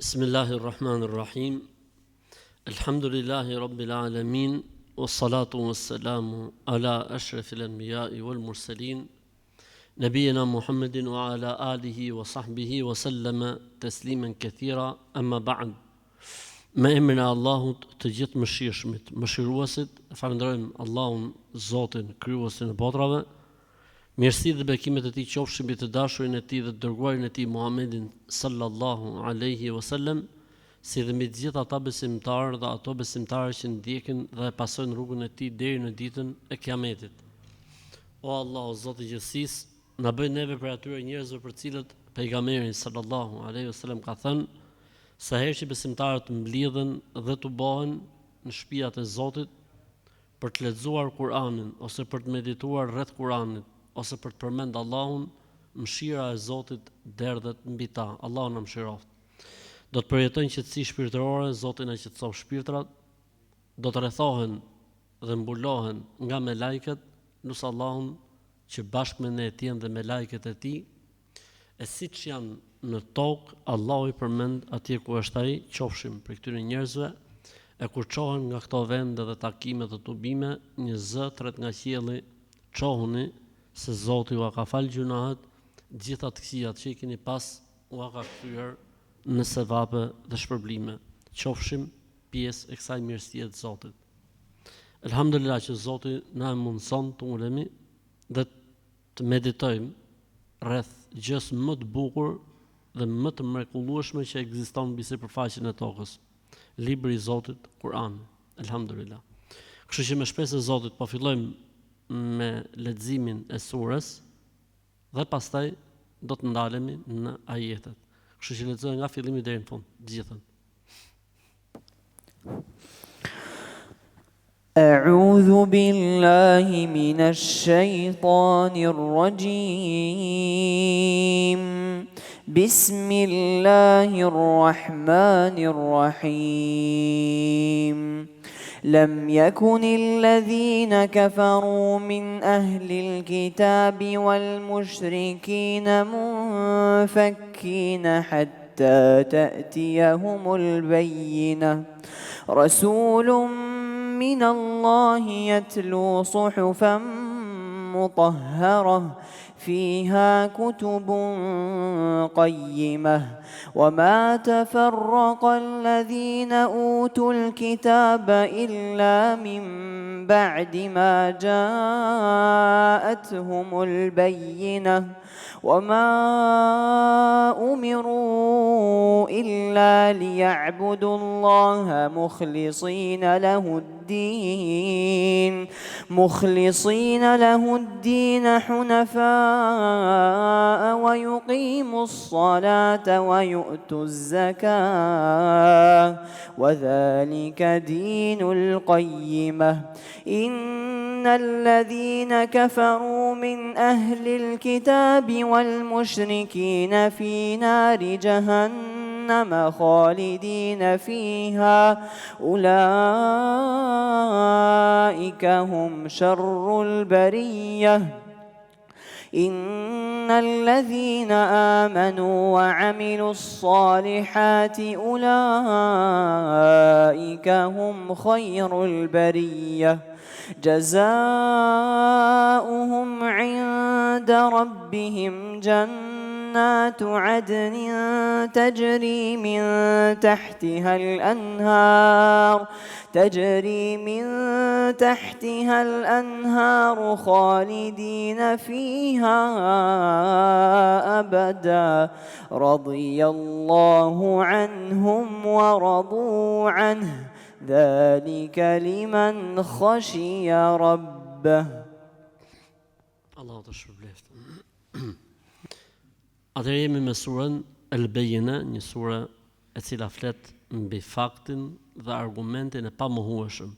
Bismillahirrahmanirrahim. Alhamdulillahi Rabbil Alamin. Wassalatu wassalamu ala ashrafil anbiya'i wal mursalin. Nabiyina Muhammedin wa ala alihi wa sahbihi wa sallama tasliman kathira. Amma ba'd. Me emrin e Allahut të gjithë mëshirshmit, mëshiruesit, falenderojmë Allahun, Zotin, krijuesin e botrave. Mirësi dhe bekimet e tij qofshin mbi të dashurin e tij dhe të dërguarin e tij Muhammedin sallallahu alaihi wasallam, si dhe mbi të gjithë ata besimtarë dhe ato besimtarë që ndjekin dhe pasojnë rrugën e tij deri në ditën e Kiametit. O Allah, o Zoti i gjithësisë, na bëj neve për atyre njerëzve për cilët pejgamberi sallallahu alaihi wasallam ka thënë, sa herë që besimtarët mblidhen dhe tubohen në shtëpiat e Zotit për të lexuar Kur'anin ose për të medituar rreth Kur'anit, ose për të përmend Allahun, mëshira e Zotit derdhet mbi ta. Allahu na mëshiroft. Do të përjetojnë qetësi shpirtërore, Zoti na qetëson shpirtrat, do të rrethohen dhe mbulohen nga melajket, nus Allahun që bashkë me ne të jenë dhe melajket e tij, e siç janë në tokë, Allahu i përmend atje ku është ai, qofshim për këtyre njerëzve, e kur çohen nga këto vende dhe takime dhe tubime, një zë tret nga qielli, çohuni se Zoti ua ka fal gjunahet, gjitha të këqijat që i keni pas ua ka kthyer në sevape dhe shpërblime. Qofshim pjesë e kësaj mirësie të Zotit. Elhamdulillah që Zoti na mundson të ulemi dhe të meditojmë rreth gjës më të bukur dhe më të mrekullueshme që ekziston mbi sipërfaqen e tokës. Libri i Zotit, Kur'ani. Elhamdulillah. Kështu që me shpresë e Zotit po fillojmë me leximin e surës dhe pastaj do të ndalemi në ajetet. Kështu që lexoj nga fillimi deri në fund, të gjithën. أعوذ بالله من الشيطان الرجيم بسم الله الرحمن الرحيم لم يكن الذين كفروا من أهل الكتاب والمشركين منفكين حتى تأتيهم البينة رسول من الله يتلو صحفا مطهرة فيها كتب قيمة وما تفرق الذين أوتوا الكتاب إلا من بعد ما جاءتهم البينة وما أمروا إلا ليعبدوا الله مخلصين له الدين حنفاء ويقيموا الصلاة ويؤتوا الزكاة وذلك دين القيمة إن الذين كفروا من أهل الكتاب والمشركين في نار جهنم خالدين فيها أولئك هم شر البرية إن الذين آمنوا وعملوا الصالحات أولئك هم خير البرية جزاؤهم عند ربهم جنات عدن تجري من تحتها الأنهار خالدين فيها أبدا رضي الله عنهم ورضوا عنه ذلك لمن خشي ربه. Allahu të shpërbleft. Atëherë jemi me surën El-Bejina, një sure e cila flet mbi faktin dhe argumentin e pamohueshëm.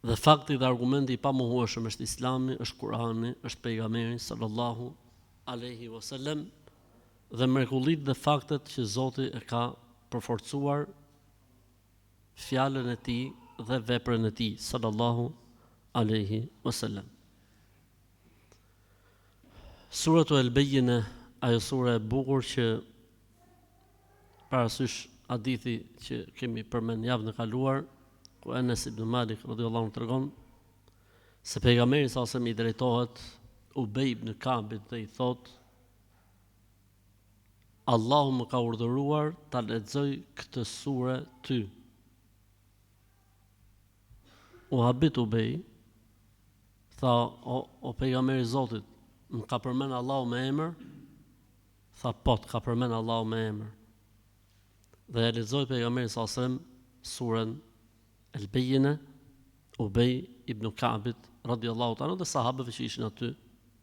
Dhe fakti dhe argumenti i pamohueshëm është Islami, është Kurani, është pejgamberi sallallahu alaihi wasallam dhe mrekullitë dhe faktet që Zoti e ka përforcuar fjalën e tij dhe veprën e tij sallallahu alaihi wasallam. Suratu El-Bejina, ajo sura e bukur që parasysh hadithi që kemi përmend javën e kaluar, ku Enes ibn Malik radhiyallahu anhu tregon se pejgamberi sa i drejtohet Ubej ibn Ka'bit dhe i thot: Allahu më ka urdhëruar ta lexoj këtë sure ty. U habit Ubej, tha: o pejgamberi i Zotit, më ka përmend Allahu me emër? Tha: po, të ka përmend Allahu me emër. Dhe e lexoi pejgamberi sa surën El-Bejjine, Ubej ibn Ka'bit radhiyallahu ta'ala dhe sahabëve që ishin aty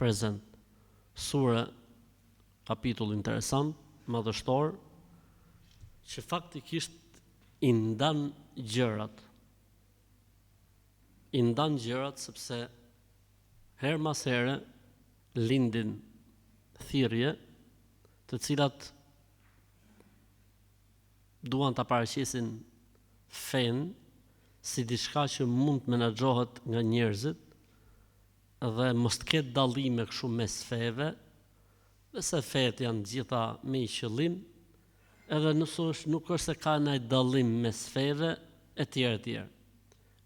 prezent. Sura, kapitull interesant, madhështor, që faktikisht i ndan gjërat. I ndan gjërat sepse her mas here lindin thirrje të cilat duan ta paraqesin fen si diçka që mund të menaxhohet nga njerëzit dhe mos të ketë dallime kështu mes feve, dhe se fet janë gjitha me i qëllim, edhe nuk është se ka ndaj dallim mes feve e tjerë e tjerë.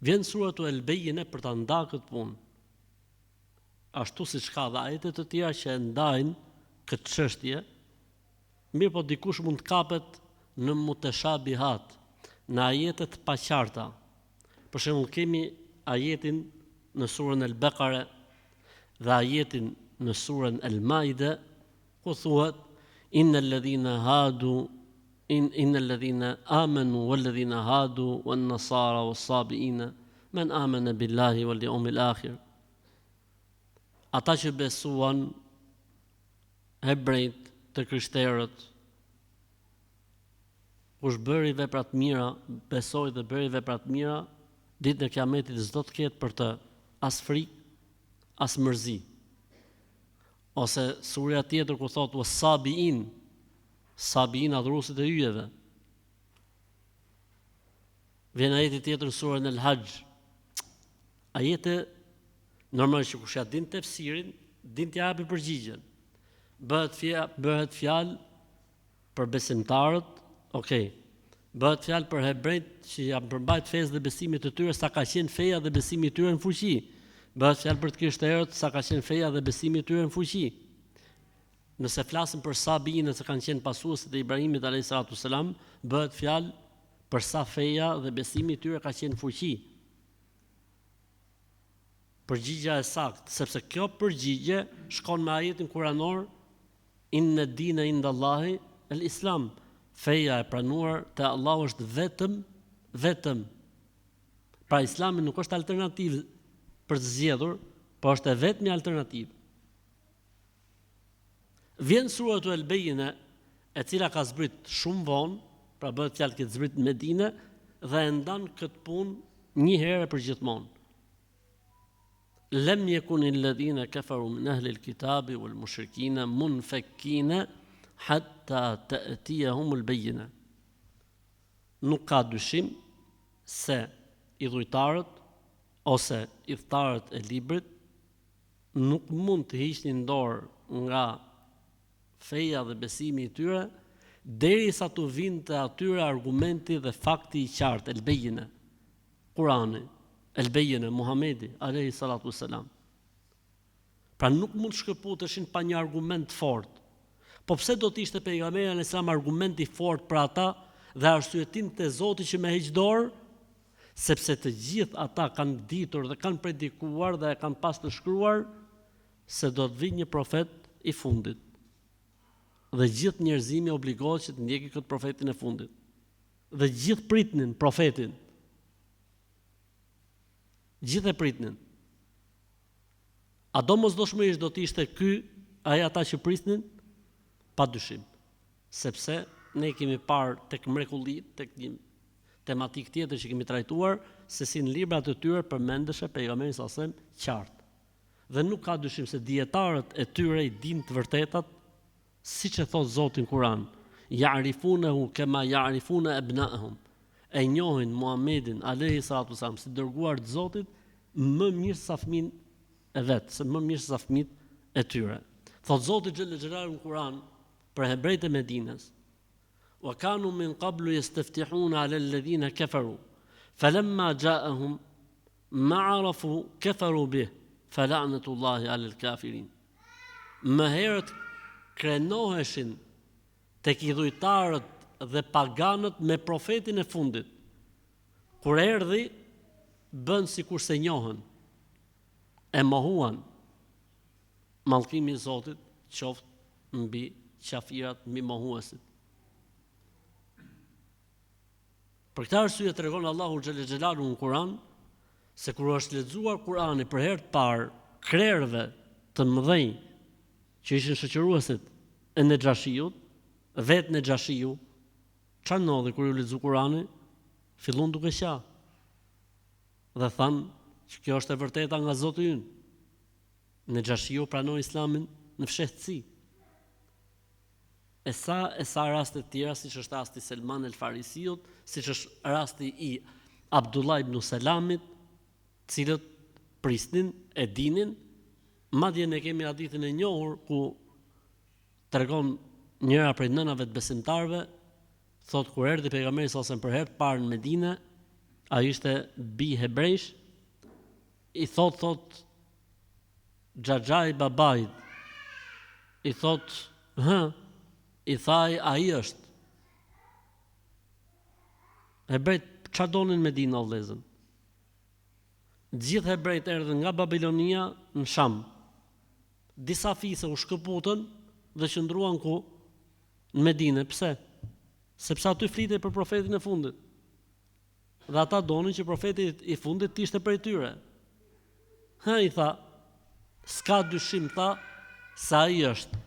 Vjen suratu El-Bejjine për ta ndarë këtë punë. Ashtu siç ka dhe ajete të tjera që e ndajnë këtë çështje, mirë po dikush mund të kapet në mutashabihat, në ajete të paqarta. Për shembull kemi ajetin në surën El-Baqara dhe ajetin në surën El-Maide, ku thuhet: innal ladhina amanu wal ladhina hadu wan nasara was sabiina man amana billahi wal yawmil akhir. Ata që besuan, hebrejt, të krishterët, kush bëri vepra të mira, besoi dhe bëri vepra të mira, ditën e Kiametit s'do të ketë për të as frikë, as mërzi. Ose surja tjetër ku thot was-sabiin, sabiin adhuruesit e yjeve. Vjen ajeti tjetër në surën El-Hajj. Ajete normalisht që kush ja din tefsirin, din të japi përgjigjen. Bëhet fjalë për besimtarët, okay. Bëhet fjalë për hebrejt që janë përmbajt fesë dhe besimit të tyre sa ka qenë feja dhe besimi i tyre në fuqi. Bëhet fjalë për të krishterët sa ka qenë feja dhe besimi i tyre në fuqi. Nëse flasim për sabiinët që kanë qenë pasuesit e Ibrahimit alayhis salam, bëhet fjalë për sa feja dhe besimi i tyre ka qenë në fuqi. Përgjigja e saktë, sepse kjo përgjigje shkon me ajetin kuranor: inna dina indallahi el-islam. Feja e pranuar te Allahu është vetëm. Pra Islami nuk është alternativë për të zgjedhur, por është e vetmi alternativë. Vjen suratu El-Bejjine, e cila ka zbrit shumë vonë, pra bëhet fjalë që zbrit në Medinë dhe e ndan këtë punë një herë për gjithmonë. Lem yekunil ladhina kafaru min ahli al-kitabi wal mushrikina munfakkina hatta ta'tiyahumul bayyina. Nuk ka dyshim se idhujtarët ose idhtarët e librit nuk mund të hiqnin dorë nga feja dhe besimi i tyre derisa të vinte atyre argumenti dhe fakti i qartë, El-Bejjine, Kurani, El-Bejjine, Muhamedi alayhi salatu wassalam. Pra nuk mund shkëputeshin pa një argument fort. Po pse do të ishte pejgamberi alayhis salam argumenti fort për ata dhe arsyetim te Zoti që me heq dorë? Sepse të gjithë ata kanë ditur dhe kanë predikuar dhe kanë pas të shkruar se do të vijë një profet i fundit. Dhe gjithë njerëzimi obligohet që të ndjekë këtë profetin e fundit. Dhe gjithë pritnin profetin. Gjithë e pritnin. A do mosdoshmërisht do të ishte ky ai ata që prisnin? Pa dyshim. Sepse ne kemi parë tek mrekullit, tek një tematik tjetër që kemi trajtuar, se si në librat e tyre përmendeshe pejgamberi sallallahu alajhi wasallam qartë. Dhe nuk ka dyshim se dietarët e tyre i dinë të vërtetat, siç e thot Zoti në Kur'an: "Ya'rifunahu kama ya'rifuna abna'ahum." E njohin Muhamedit alayhi salatu wasallam si dërguar të Zotit më mirë sa fëmin e vet, se më mirë sa fëmit e tyre. Thot Zoti xhel xhelalu në Kur'an për hebrejt e Medinës: wa kanu min qablu yastaftihuna ala alladhina kafaru falamma ja'ahum ma arafu kafaru bih fala'natullahi ala al-kafirin. Më herët krenoheshin tek idhujtarët dhe paganët me profetin e fundit. Kur erdhi, bën sikur se njohën, e mohuan. Mallkimi i Zotit qoftë mbi qafirat, mbi mohuesit. Për këtë arsye tregon Allahu xhallal xhelalu në Kur'an se kur është lexuar Kur'ani për herë të parë krerëve të mëdhenj që ishin shoqëruesit e Nexhashiut, vetë Nexhashiu, çfarë ndodhi kur u lexu Kur'ani? Fillon duke qah. Dhe thanë që kjo është e vërteta nga Zoti ynë. Nexhashiu pranoi Islamin në fshehtësi. E sa raste të tjera, siç është rasti Selman el Farisiut, siç është rasti i Abdullah ibn Salamit, cilët prisnin e dinin, madje ne kemi hadithin e njohur ku tregon njëra prej nënave të besimtarëve, thot kur erdhi pejgamberi sallallahu për herë të parë në Medinë, ai ishte bi hebrejsh, i thot xhaxhai babait, i thot, i thaj ai është. Hebrejt çfarë donin në Medinë o vëllezër? Gjithë hebrejt erdhën nga Babilonia në Sham. Disa fise u shkëputën dhe qëndruan ku? Në Medinë. Pse? Sepse aty flitej për profetin e fundit. Dhe ata donin që profeti i fundit të ishte prej tyre. I tha, s'ka dyshim, tha, se ai është.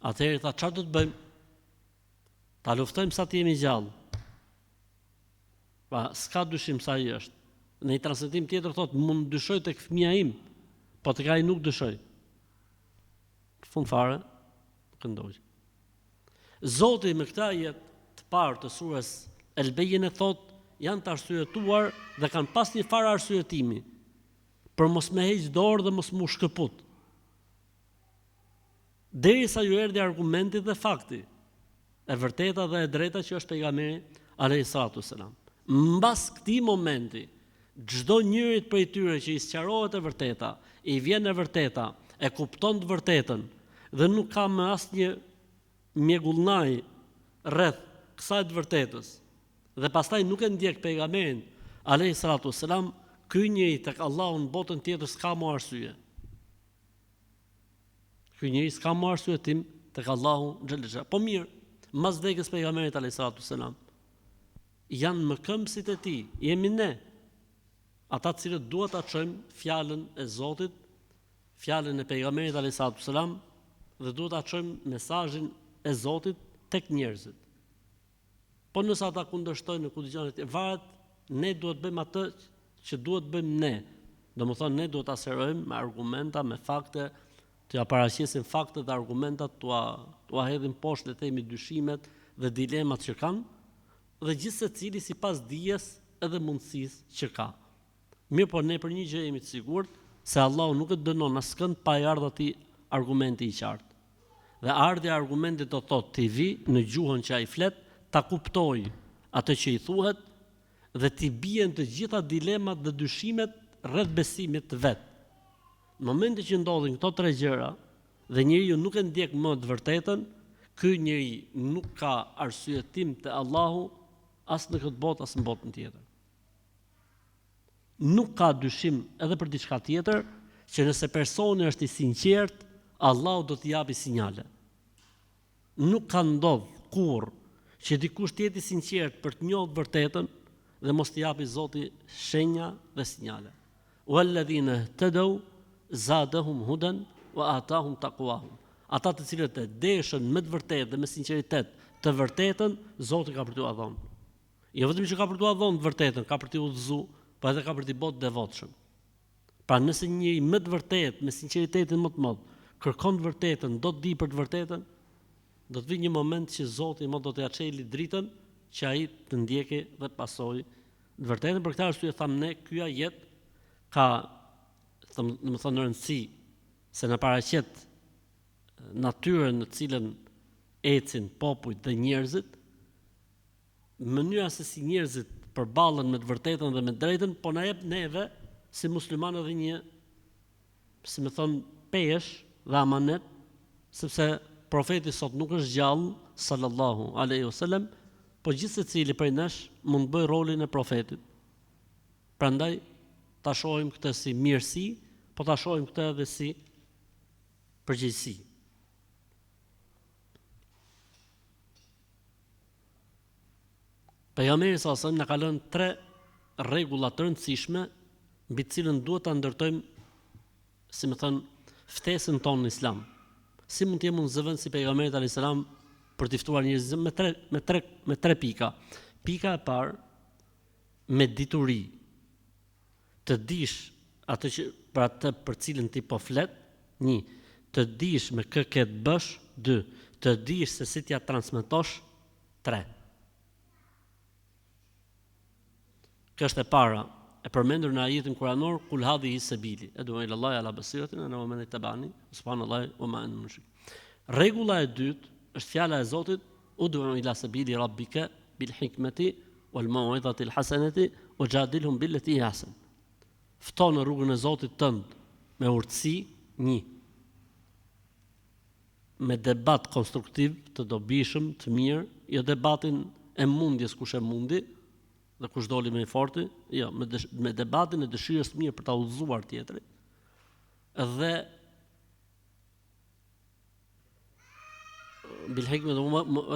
Atëherë tha, çfarë do të bëjmë? Ta luftojmë sa të jemi gjallë. Pa, s'ka dyshim se ai është. Në një transmetim tjetër thotë, mund dyshoj tek fëmia im, po tek ai nuk dyshoj. Në fund fare, këndoj. Zoti me këtë ajet të parë të surës El-Bejene thotë, janë të arsyetuar dhe kanë pas një farë arsyetimi për mos me heq dorë dhe mos mu shkëput. Derisa ju erdhi argumenti dhe fakti, e vërteta dhe e drejta që është pejgamberi alayhis salatu wassalam. Mbas këtij momenti, çdo njërit prej tyre që i sqarohet e vërteta, i vjen e vërteta, e kupton të vërtetën dhe nuk ka më asnjë mjegullnaj rreth kësaj të vërtetës, dhe pastaj nuk e ndjek pejgamberin alayhis salatu wassalam, ky njeri tek Allahu në botën tjetër s'ka më arsye. Ky njeri s'ka më arsye tim tek Allahu xhallahu. Po mirë, mas vdekjes pejgamberit alayhis salatu wassalam, janë më këmbësit e tij, jemi ne, ata të cilët duhet ta çojmë fjalën e Zotit, fjalën e pejgamberit alayhis salatu wassalam, dhe duhet ta çojmë mesazhin e Zotit tek njerëzit. Po nëse ata kundërshtojnë në kundëgjonet e varet, ne duhet bëjmë atë që duhet bëjmë ne. Domethënë ne duhet ta serojmë me argumenta, me fakte, t'ia paraqesim faktet dhe argumentat, t'ua hedhim poshtë, le themi, dyshimet dhe dilemat që kanë, dhe gjithsecili sipas dijes edhe mundësisë që ka. Mirë, po ne për një gjë jemi të sigurt, se Allahu nuk e dënon askënd pa i ardhur atij argumenti i qartë. Dhe ardhja e argumentit do thotë ti vi në gjuhën që ai flet, ta kuptoj atë që i thuhet dhe t'i bien të gjitha dilemat dhe dyshimet rreth besimit të vet. Në momentin që ndodhin këto tre gjëra dhe njeriu nuk e ndjek më të vërtetën, ky njeri nuk ka arsyetim te Allahu as në këtë botë as në botën tjetër. Nuk ka dyshim edhe për diçka tjetër që nëse personi është i sinqert, Allahu do t'i japi sinjale. Nuk ka ndodhur kurrë që dikush të jetë i sinqert për të njohur vërtetën dhe mos t'i japi Zoti shenja dhe sinjale. Walladhina tadaw zadahum hudan wa atahum taqwahum. Ata të cilët e deshën me të vërtetë dhe me sinqeritet të vërtetën, Zoti ka për t'u dhënë. Jo vetëm që ka për t'u dhënë të vërtetën, ka për t'u udhëzuar, por edhe ka për t'i bërë devotshëm. Pra nëse njëri me të vërtetë, me sinqeritetin më të madh, kërkon të vërtetën, do të di për të vërtetën, do të vi një moment që Zoti më do t'i çeli dritën që ai të ndjekë dhe të pasojë të vërtetën. Për këtë arsye thamë ne, ky ajet ka, domethënë, rëndësi se na paraqet natyrën në cilën ecin popujt dhe njerëzit, mënyra se si njerëzit përballen me të vërtetën dhe me të drejtën, po na jep neve si muslimanë edhe një, si më thon, pesh dhe amanet, sepse profeti sot nuk është gjallë, sallallahu alaihi wasallam, po gjithë secili prej nesh mund të bëj rolin e profetit. Prandaj ta shohim këtë si mirësi, po ta shohim këtë edhe si përgjegjësi. Pejgamberi sallallahu alaihi wasallam na ka lënë 3 rregulla të rëndësishme mbi të cilën duhet ta ndërtojmë, si më thon, ftesën tonë në Islam. Si mund të jemi unë zëvend si pejgamberi alayhis salam për të ftuar njerëzit me tre pika. Pika e parë, me dituri. Të dish atë që për atë për cilën ti po flet, 1, të dish me kë ke të bësh, 2, të dish se si t'ja transmetosh, 3. Kjo është e para, e përmendur në ajetin kuranor, kul hadhihi sabili, ed'u ila Allahi ala basiratin ana wa man ittaba'ani, subhanallahi wa ma ana mushrik. Rregulla e dytë është fjala e Zotit, ud'u ila sabili rabbika bil hikmati wal mau'izati al hasanati wajadilhum billati hi ahsan. Fto në rrugën e Zotit tënd me urtësi, 1, me debat konstruktiv të dobishëm, të mirë, jo debatin e mundjes kush e mundi dhe kush doli më i forti, jo, me debatin e dëshirës të mirë për ta udhëzuar tjetrin. Dhe bil hikme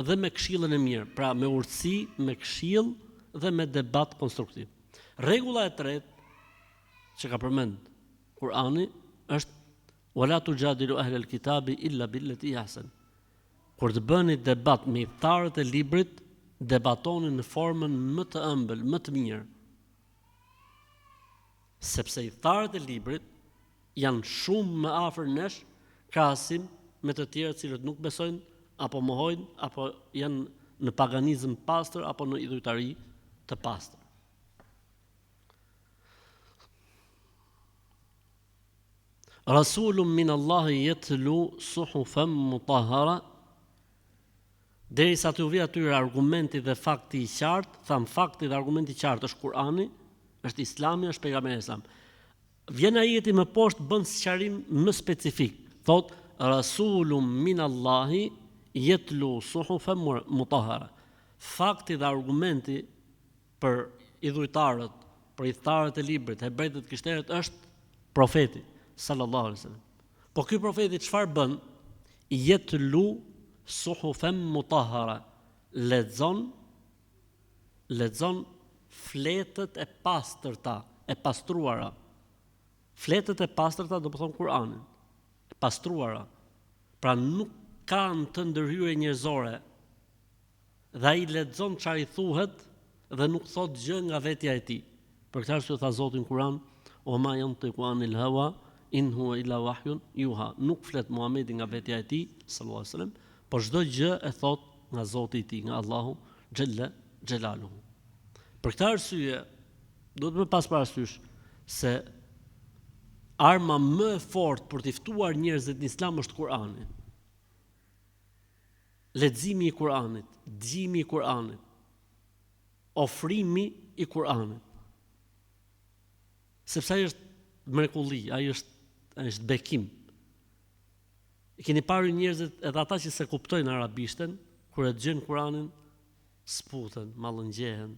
dhe me këshillën e mirë, pra me urtësi, me këshill dhe me debat konstruktiv. Rregulla e tretë që ka përmend Kurani është wala tujadilu ahlal kitabi illa billati ahsan. Kur të bëni debat me hiptarët e librit, debatoni në formën më të ëmbël, më të mirë. Sepse hiptarët e librit janë shumë më afër nesh krahasim me të tjerët cilët nuk besojnë, apo mohojnë, apo janë në paganizëm pastër, apo në idhujtari të pastër. Rasulun min Allahi yatlu suhufan mutahhara. Derisa të u vi atyre argumenti dhe fakti i qartë, tham fakti dhe argumenti i qartë është Kurani, është Islami, është pejgamberi Islam. Vjen ajeti më poshtë bën sqarim më specifik. Thot Rasulun min Allahi yatlu suhufan mutahhara. Fakti dhe argumenti për idhujtarët, për hiptarët e librit, hebrejt dhe krishterët është profeti sallallahu alaihi wasallam. Po ky profeti çfarë bën? Yatlu suhufan mutahhara. Lexon fletët e pastërta, e pastruara. Fletët e pastërta do të thonë Kur'anin, e pastruara. Pra nuk kanë të ndërhyrje njerëzore. Dhe ai lexon çfarë i thuhet dhe nuk thot gjë nga vetja e tij. Për këtë arsye tha Zoti në Kur'an, "O ma yantiqu anil hawa in huwa illa wahyun yuha." Nuk flet Muhamedi nga vetja e tij, sallallahu alaihi wasallam, por çdo gjë e thot nga Zoti i tij, nga Allahu xhalla xhelaluhu. Për këtë arsye duhet më pas parasysh se arma më e fortë për të ftuar njerëzit në Islam është Kur'ani. Leximi i Kur'anit, dëgjimi i Kur'anit, ofrimi i Kur'anit. Sepse ai është mrekulli, ai është bekim. I keni parë njerëzit edhe ata që se kuptojnë arabishten, kur e dëgjojnë Kur'anin, sputen, mallëngjehen,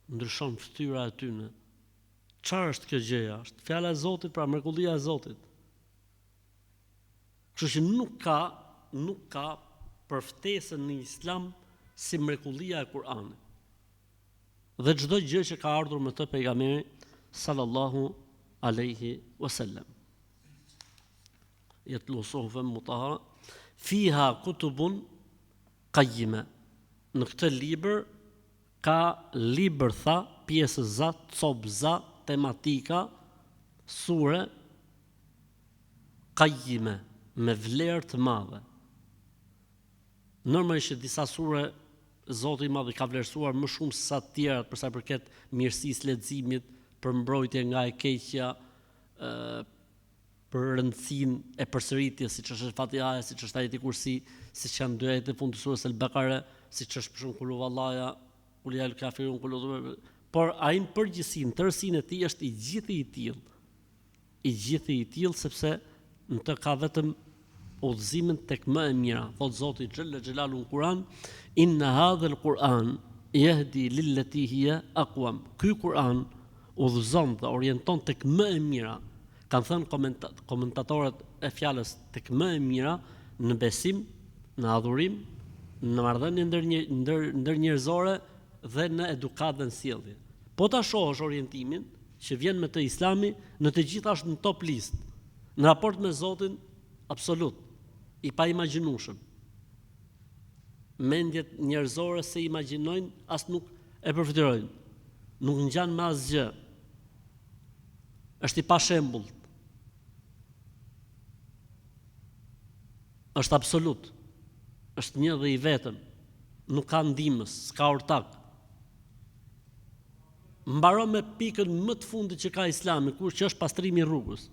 ndryshon fytyra e tyre. Çfarë është kjo gjëja? Është fjala e Zotit, pra mrekullia e Zotit. Kështu që nuk ka përftesën në Islam si mrekullia e Kur'anit. Dhe çdo gjë që ka ardhur me të pejgamberi sallallahu alaihi wasallam. Yatlu suhufan mutahhara fiha kutubun qayyima. Në këtë libër ka libër tha, pjesë za, cop za, tematika, sure qayyima, me vlerë të madhe. Normalisht disa sure Zoti i Madh i ka vlerësuar më shumë se sa të tjerat për sa i përket mirësisë leximit, për mbrojtje nga e keqja, për rëndësinë e përsëritjes, siç është Fatihaja, siç është Ajeti Kursi, siç janë dy ajete fund të surës Al-Baqara, siç është për shembull Kul huwallaha, Kul ya al-kafirun, Kul huwa. Por ai në përgjithësinë, tërësinë e tij është i gjithë i tillë. I gjithë i tillë sepse në të ka vetëm udhëzimin tek më e mira. Thot Zoti xhalla xhelalu në Kur'an, inna hadha al-Qur'an yahdi lillati hiya aqwam. Ky Kur'an udhëzon dhe orienton tek më e mira. Kanë thënë komentatorët e fjalës tek më e mira në besim, në adhurim, në marrëdhënie ndër njerëzore dhe në edukat dhe në sjellje. Po ta shohësh orientimin që vjen me të Islami, në të gjitha është në top list. Në raport me Zotin, absolut, i pa imagjinueshëm. Mendjet njerëzore se imagjinojnë, as nuk e përfitojnë. Nuk ngjan me asgjë. Është i pa shembull. Është absolut. Është një dhe i vetëm. Nuk ka ndihmës, s'ka ortak. Mbaron me pikën më të fundit që ka Islami, kur që është pastrimi i rrugës.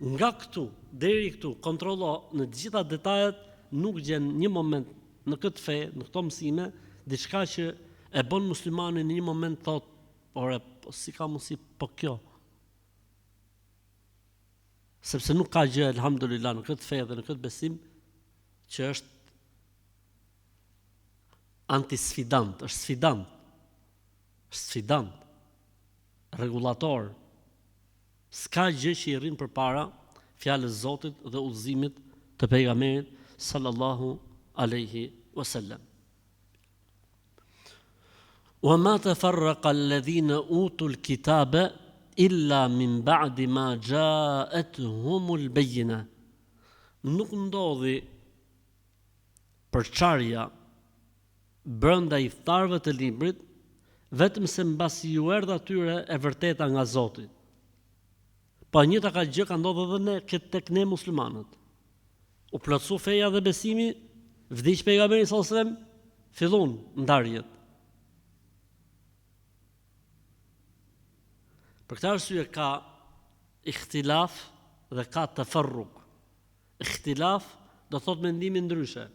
Nga këtu deri këtu kontrollo në të gjitha detajet, nuk gjen një moment në këtë fe, në këto mësime, diçka që e bën muslimanin në një moment thot, ore, po si ka mundsi po kjo? Sepse nuk ka gjë, elhamdulillah, në këtë fe dhe në këtë besim që është antisfidant, është sfidant. Është sfidant. Regulator. S'ka gjë që i rrin përpara fjalës Zotit dhe udhëzimit të pejgamberit sallallahu alaihi wasallam. Wa ma tafarraqa alladhina utul kitaba illa min ba'di ma ja'atuhumul bayyina. Nuk ndodhi përçarja brenda i ftarëve të librit vetëm se mbasi ju erdhi atyre e vërteta nga Zoti. Po njëta ka gjë ka ndodhur edhe tek ne muslimanët. U plotsu feja dhe besimi, vdiq pejgamberi sallallahu alajhi wasallam, fillon ndarjet. Për këtë arsye ka ikhtilaf dhe ka tafarruk. Ikhtilaf do thot mendimi ndryshe.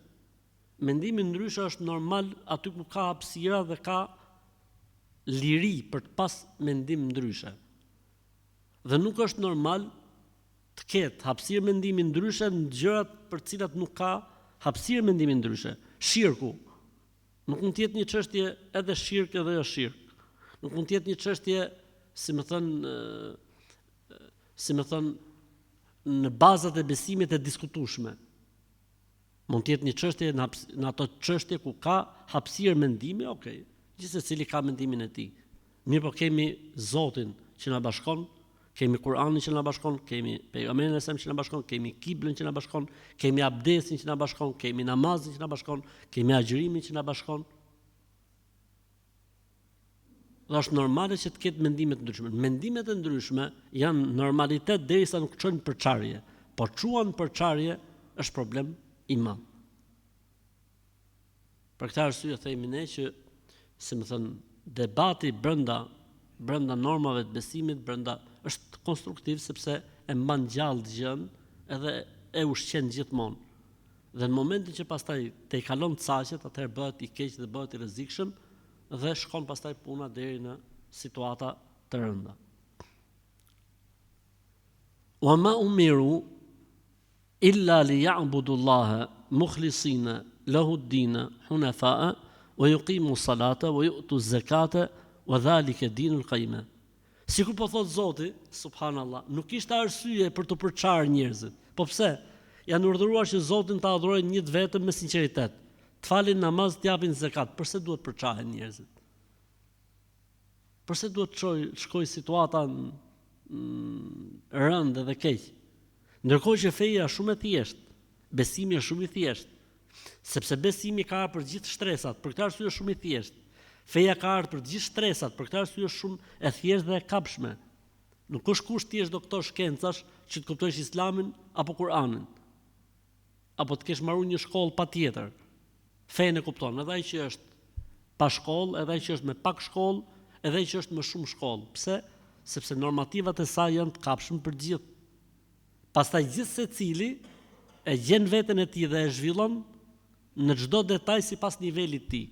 Mendimi ndryshe është normal aty ku ka hapësira dhe ka liri për të pas mendim ndryshe. Dhe nuk është normal të ketë hapësirë mendimi ndryshe në gjërat për të cilat nuk ka hapësirë mendimi ndryshe. Shirku. Nuk mund të jetë një çështje edhe shirk edhe jo shirk. Nuk mund të jetë një çështje, si më thon, në bazat e besimit e diskutueshme. Mund të jetë një çështje në ato çështje ku ka hapësirë mendimi, okay. Gjithsecili ka mendimin e tij. Mirë, po kemi Zotin që na bashkon, kemi Kur'anin që na bashkon, kemi pejgamberin e Sa që na bashkon, kemi kiblën që na bashkon, kemi abdesin që na bashkon, kemi namazin që na bashkon, kemi agjërimin që na bashkon. Dhe është normale që të ketë mendime të ndryshme. Mendimet e ndryshme janë normalitet derisa nuk çojnë përçarje. Po çuan përçarje është problem i madh. Për këtë arsye themi ne që, si më thënë, debati brenda normave të besimit është konstruktiv sepse e mban gjallë gjën edhe e ushqen gjithmonë. Dhe në momentin që pastaj te i kalon caqet, atëherë bëhet i keq dhe bëhet i rrezikshëm dhe shkon pastaj puna deri në situata të rënda. Wa ma umiru illa liya'budullaha mukhlisina lahu ad-din hunafa'a wa yuqimu salata wa yu'tu zakata wa dhalika dinul qayyim. Sikur po thot Zoti, subhanallahu, nuk ishte arsye për të përçarë njerëzit. Po pse? Janë urdhëruar që Zotin ta adhurojnë një vetëm me sinqeritet. Të falin namaz, të japin zakat. Përse duhet përçahen njerëzit? Përse duhet shkoj situata rëndë dhe keq? Ndërkohë që feja është shumë e thjeshtë, besimi është shumë i thjeshtë. Sepse besimi ka për gjithë shtresat, për këtë arsye është shumë i thjeshtë. Feja ka ardhur për të gjithë shtresat, për këtë arsye është shumë e thjeshtë dhe e kapshme. Nuk është kusht ti je doktor shkencash që të kuptosh Islamin apo Kur'anin. Apo të kesh marrë një shkollë patjetër. Fenë e kupton, edhe ai që është pa shkollë, edhe ai që është me pak shkollë, edhe ai që është me shumë shkollë. Pse? Sepse normativat e saj janë të kapshme për gjithë. Pastaj gjithë secili e gjen veten e tij dhe e zhvillon në çdo detaj sipas nivelit të tij.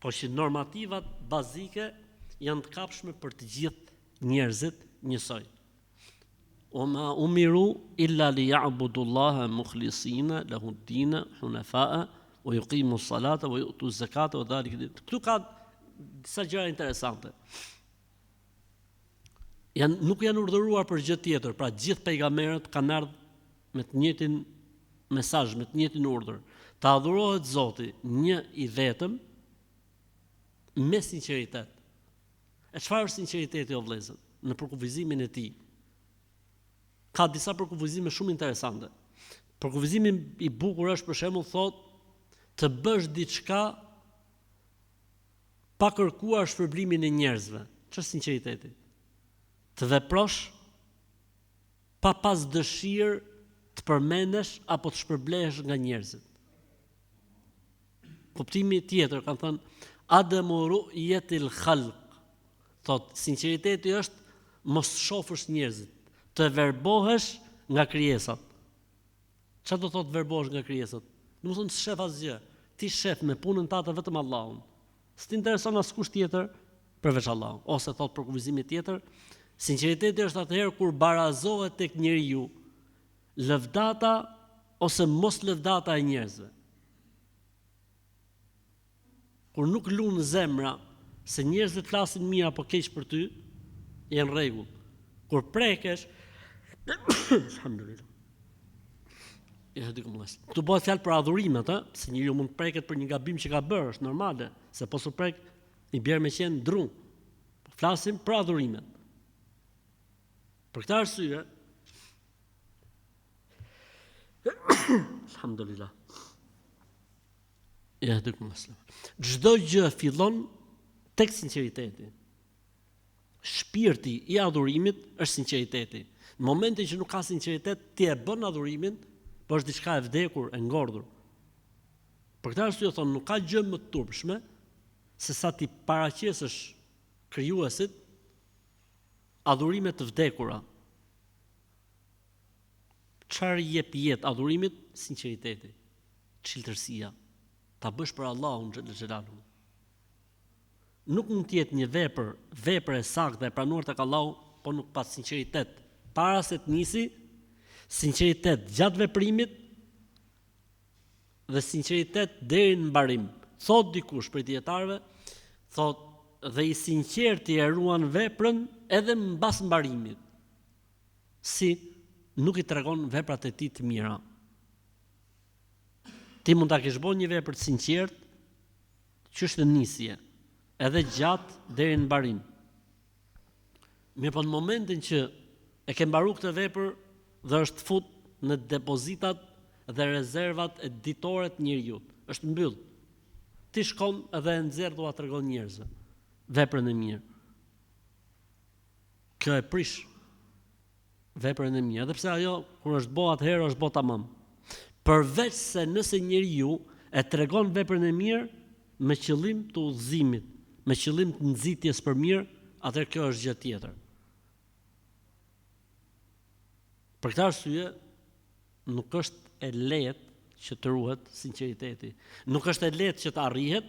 Po që normativat bazike janë të kapshme për të gjithë njerëzit njësoj. O ma umiru illa li ya'budullaha mukhlisina lahu ad-din hunafa'a wa yuqimu as-salata wa yu'tu az-zakata wa dhalika. Këtu ka disa gjëra interesante. Nuk janë urdhëruar për gjë tjetër, pra gjithë pejgamberët kanë ardhur me të njëjtin mesazh, me të njëjtin urdhër. Të adhurohet Zoti një i vetëm me sinqeritet. E çfarë është sinqeriteti o vëllezër? Në përkufizimin e tij. Ka disa përkufizime shumë interesante. Përkufizimi i bukur është për shembull thotë të bësh diçka pa kërkuar shpërblimin e njerëzve. Ç'është sinqeriteti? Të veprosh pa pas dëshirë të përmendesh apo të shpërblehesh nga njerëzit. Kuptimi tjetër kanë thënë adamu ru'yatil khalq. Thot sinqeriteti është mos shohësh njerëzit, të verbohesh nga krijesat. Çfarë do thotë verbohesh nga krijesat? Do të thonë të shef asgjë. Ti shef me punën tënde vetëm Allahun. S'ti intereson askush tjetër përveç Allahut. Ose thot për kufizimi tjetër, sinqeriteti është atëherë kur barazohet tek njeriu lëvdata ose mos lëvdata e njerëzve. Kur nuk lun zemra se njerëzit flasin mirë apo keq për ty, janë rregull. Kur prekesh, alhamdulillah. Këtu bëhet fjalë për adhurimet, se njeriu mund të preket për një gabim që ka bërë, është normale, se po su prek i bjerë me qenë dru. Flasim për adhurimet. Për këtë arsye, alhamdulillah. Çdo gjë fillon tek sinqeriteti. Shpirti i adhurimit është sinqeriteti. Në momentin që nuk ka sinqeritet, ti e bën adhurimin, po është diçka e vdekur, e ngordhur. Për këtë arsye thonë, nuk ka gjë më të turpshme se sa ti paraqesësh krijuesit adhurime të vdekura. Çfarë jep jetë adhurimit? Sinqeriteti, çiltërsia. Ta bësh për Allahun xhelaluhu. Nuk mund të jetë një vepër e saktë e pranuar tek Allahu, po nuk pas sinqeritet. Para se të nisi, sinqeritet gjatë veprimit dhe sinqeritet deri në mbarim. Thot dikush prej dietarëve, thot dhe i sinqerti e ruan veprën edhe mbas mbarimit. Si nuk i tregon veprat e tij të mira. Ti mund ta kesh bën një vepër të sinqert, që është në nisje, edhe gjatë deri në mbarim. Mirë, po në momentin që e ke mbaruar këtë vepër dhe është fut në depozitat dhe rezervat e ditore të njeriu, është mbyll. Ti shkon edhe e nxjerr thua tregon njerëzve veprën e mirë. Kjo e prish veprën e mirë, edhe pse ajo kur është bë atëherë është bë tamam. Përveç se nëse njeriu e tregon veprën e mirë me qëllim të udhëzimit, me qëllim të nxitjes për mirë, atëherë kjo është gjë tjetër. Për këtë arsye, nuk është e lehtë që të ruhet sinqeriteti. Nuk është e lehtë që të arrihet,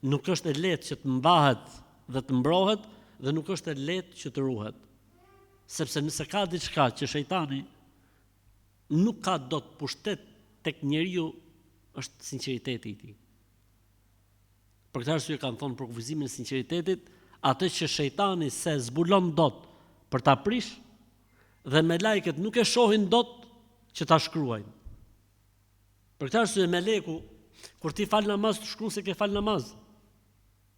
nuk është e lehtë që të mbahet dhe të mbrohet, dhe nuk është e lehtë që të ruhet. Sepse nëse ka diçka që shejtani nuk ka dot pushtet tek njeriu, është sinqeriteti i tij. Për këtë arsye kanë thonë për kufizimin e sinqeritetit, atë që shejtani se zbulon dot për ta prish, dhe me lajket nuk e shohin dot që ta shkruajnë. Për këtë arsye meleku, kur ti fal namaz, të shkruan se ke fal namaz,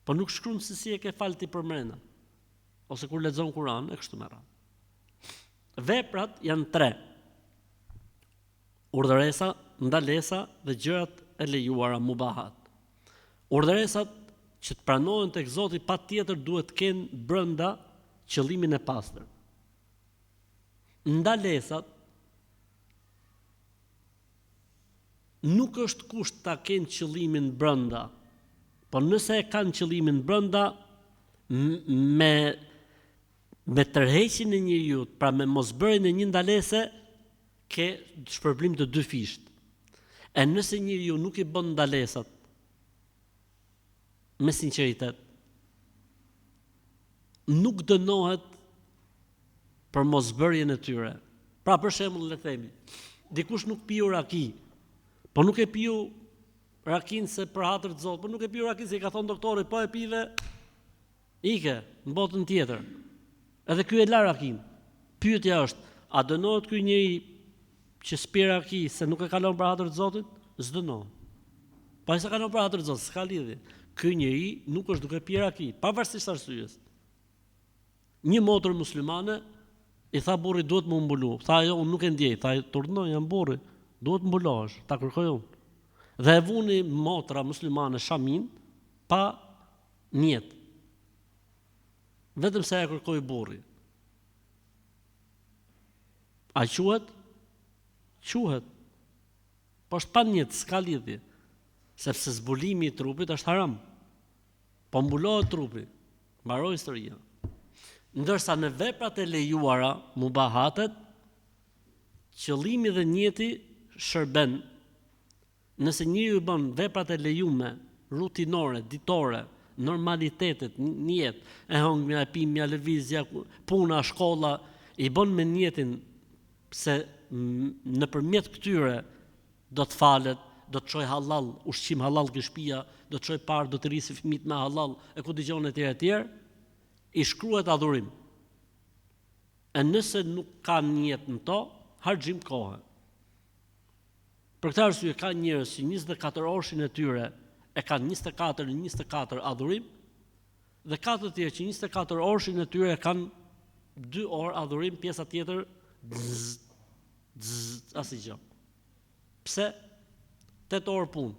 po nuk shkruan se si e ke fal ti përmrena, ose kur lexon Kur'an, e kështu me radhë. Veprat janë 3. Urdhëresa, ndalesa dhe gjërat e lejuara mubahat. Urdhëresat që të pranohen tek Zoti patjetër duhet të kenë brenda qëllimin e pastër. Ndalesat nuk është kusht ta kenë qëllimin brenda, po nëse e kanë qëllimin brenda me tërheqjen e njeriu, pra me mosbërjen e një ndalese, ke shpërblim të dy fisht. E nëse njeriu nuk i bën ndalesat me sinqeritet, nuk dënohet për mosbërjen e tyre. Pra për shembull, le të themi, dikush nuk piu raki, po nuk e piu rakin se për hatër të Zotit, po nuk e piu rakin se i ka thonë doktori, po e pive ike në botën tjetër. Edhe ky e la rakin. Pyetja është, a dënohet ky njeri që s'pi raki se nuk e kalon për hatër të Zotit? S'dënohet. Po ai sa kalon për hatër të Zotit, s'ka lidhje. Ky njeri nuk është duke pi raki, pavarësisht arsyes. Një motër muslimane i tha burri duhet më mbulu. Tha jo, unë nuk e ndjej. Tha turnoj, jam burri, duhet mbulohesh, ta kërkoj unë. Dhe e vuni motra muslimane shamin pa mjet. Vetëm se e kërkoi burri. A quhet? Quhet. Po është pa mjet, s'ka lidhje. Sepse zbulimi i trupit është haram. Po mbulohet trupi. Mbaroi historia. Ndërsa në veprat e lejuara, mubahatet, qëllimi dhe niyeti shërben. Nëse njeriu bën veprat e lejuara, rutinore, ditore, normalitetet, niyet, e hongmja, e pimja, lëvizja, puna, shkolla, i bën me niyetin se nëpërmjet këtyre do të falet, do të çoj halal, ushqim halal ke shtëpia, do të çoj parë, do të rrisi fëmijët me halal, e ku dëgjon etj, i shkruhet adhurim. E nëse nuk ka niyet në to, harxhim kohë. Për këtë arsye ka njerëz që 24 orshin e tyre e kanë 24 adhurim, dhe ka të tjerë që 24 orshin e tyre e kanë 2 orë adhurim, pjesa tjetër asgjë. Pse? 8 orë punë,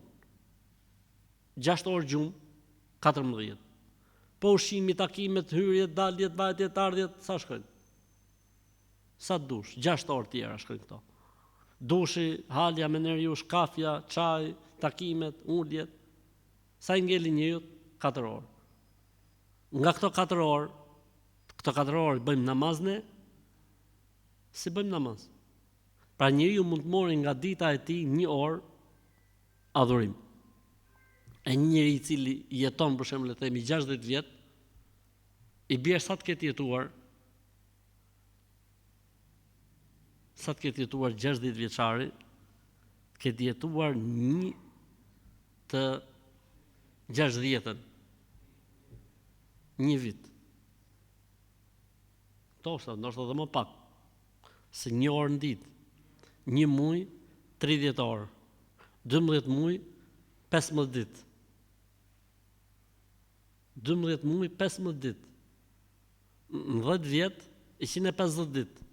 6 orë gjumë, 14. Po ushqimi, takimet, hyrjet, daljet, vajtjet, ardhjet, sa shkojnë? Sa dush, 6 orë tjera shkojnë këto. Dushi, halja, meneriush, kafja, çaj, takimet, uljet. Sa i ngeli njëjut? 4 orë. Nga këto 4 orë bëjmë namaz ne? Si bëjmë namaz? Pra njeriu mund të mori nga dita e tij 1 orë adhurim. E një njeri i cili jeton për shembull le të themi 60 vjet, i bie sa të ketë jetuar 60 vjeçari, ketë jetuar një të 60-ën. Një vit. Ndoshta dhe më pak. Se 1 orë në ditë, 1 muaj 30 orë, 12 muaj 15 ditë. 12 muaj 15 ditë. Në 10 vjet 150 ditë.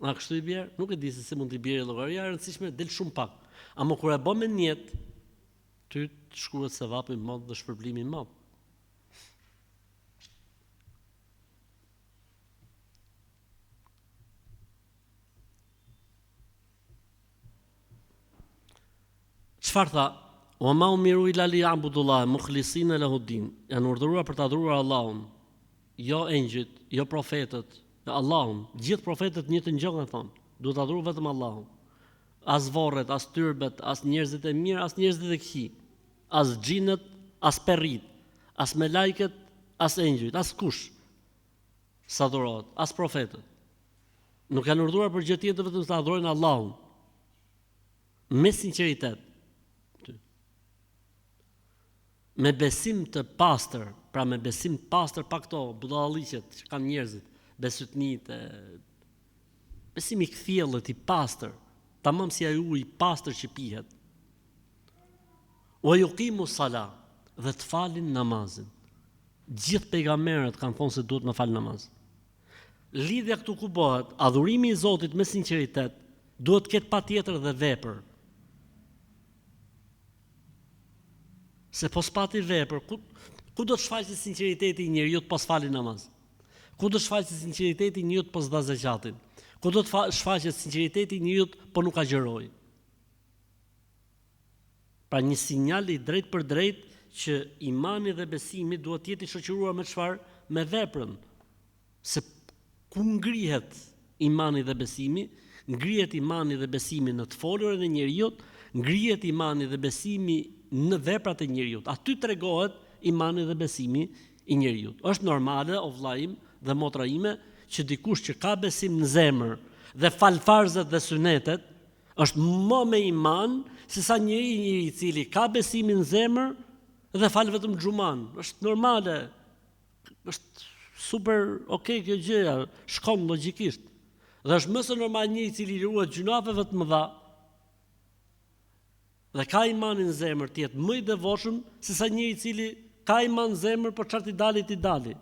A kështu i bjerë? Nuk e di se si mund t'i bjerë llogaria, e rëndësishme del shumë pak. Ama kur e bën me niyet, ty të shkruhet sevapi i madh dhe shpërblimi i madh. Çfarë tha? Wa ma umiru illa liya'budullaha mukhlisina lahu din. Janë urdhëruar për të adhuruar Allahun, jo engjëjt, jo profetët, Allahun. Gjithë profetët një të gjë kanë thonë, duhet të adhurojmë vetëm Allahun. As vorret, as tyrbet, as njerëzit e mirë, as njerëzit e këqij, as xhinët, as perrit, as me lajket, as engjëjt, as kush sa adhurohet, as profetët. Nuk janë urdhëruar për gjë tjetër vetëm të adhurojnë Allahun me sinqeritet. Me besim të pastër, pra me besim të pastër pa këto budalliqet që kanë njerëzit, besytnit, besim i kthjellët, i pastër, tamam si ai uji i pastër që pihet. Wa yuqimu sala, dhe të falin namazin. Gjithë pejgamberët kanë thonë se duhet me fal namaz. Lidhja këtu ku bëhet, adhurimi i Zotit me sinqeritet, duhet të ketë patjetër dhe vepër. Se po s'pati vepër, ku do të shfaqet sinqeriteti i njeriu pas falin namaz? Ku do të shfaqet sinqeriteti i njeriu pas dha zakatin? Ku do të shfaqet sinqeriteti i njeriu po nuk agjeroj? Pra një sinjal i drejt për drejt që imani dhe besimi duhet të jetë i shoqëruar me çfarë? Me veprën. Se ku ngrihet imani dhe besimi, ngrihet imani dhe besimi në të folurën e njeriut, ngrihet imani dhe besimi në veprat e njeriut. Aty tregohet imani dhe besimi i njeriut. Është normale, o vlla im dhe motra ime, që dikush që ka besim në zemër dhe fal farzet dhe sunetet, është më me iman se sa njëri i cili ka besimin në zemër dhe fal vetëm xhuman. Është normale. Është super okay kjo gjëja, shkon logjikisht. Dhe është më së normal njëri i cili ruhet gjunafeve të mëdha dhe ka imanin në zemër të jetë më i devotshëm se sa njëri i cili ka iman në zemër, por çfarë t'i dali.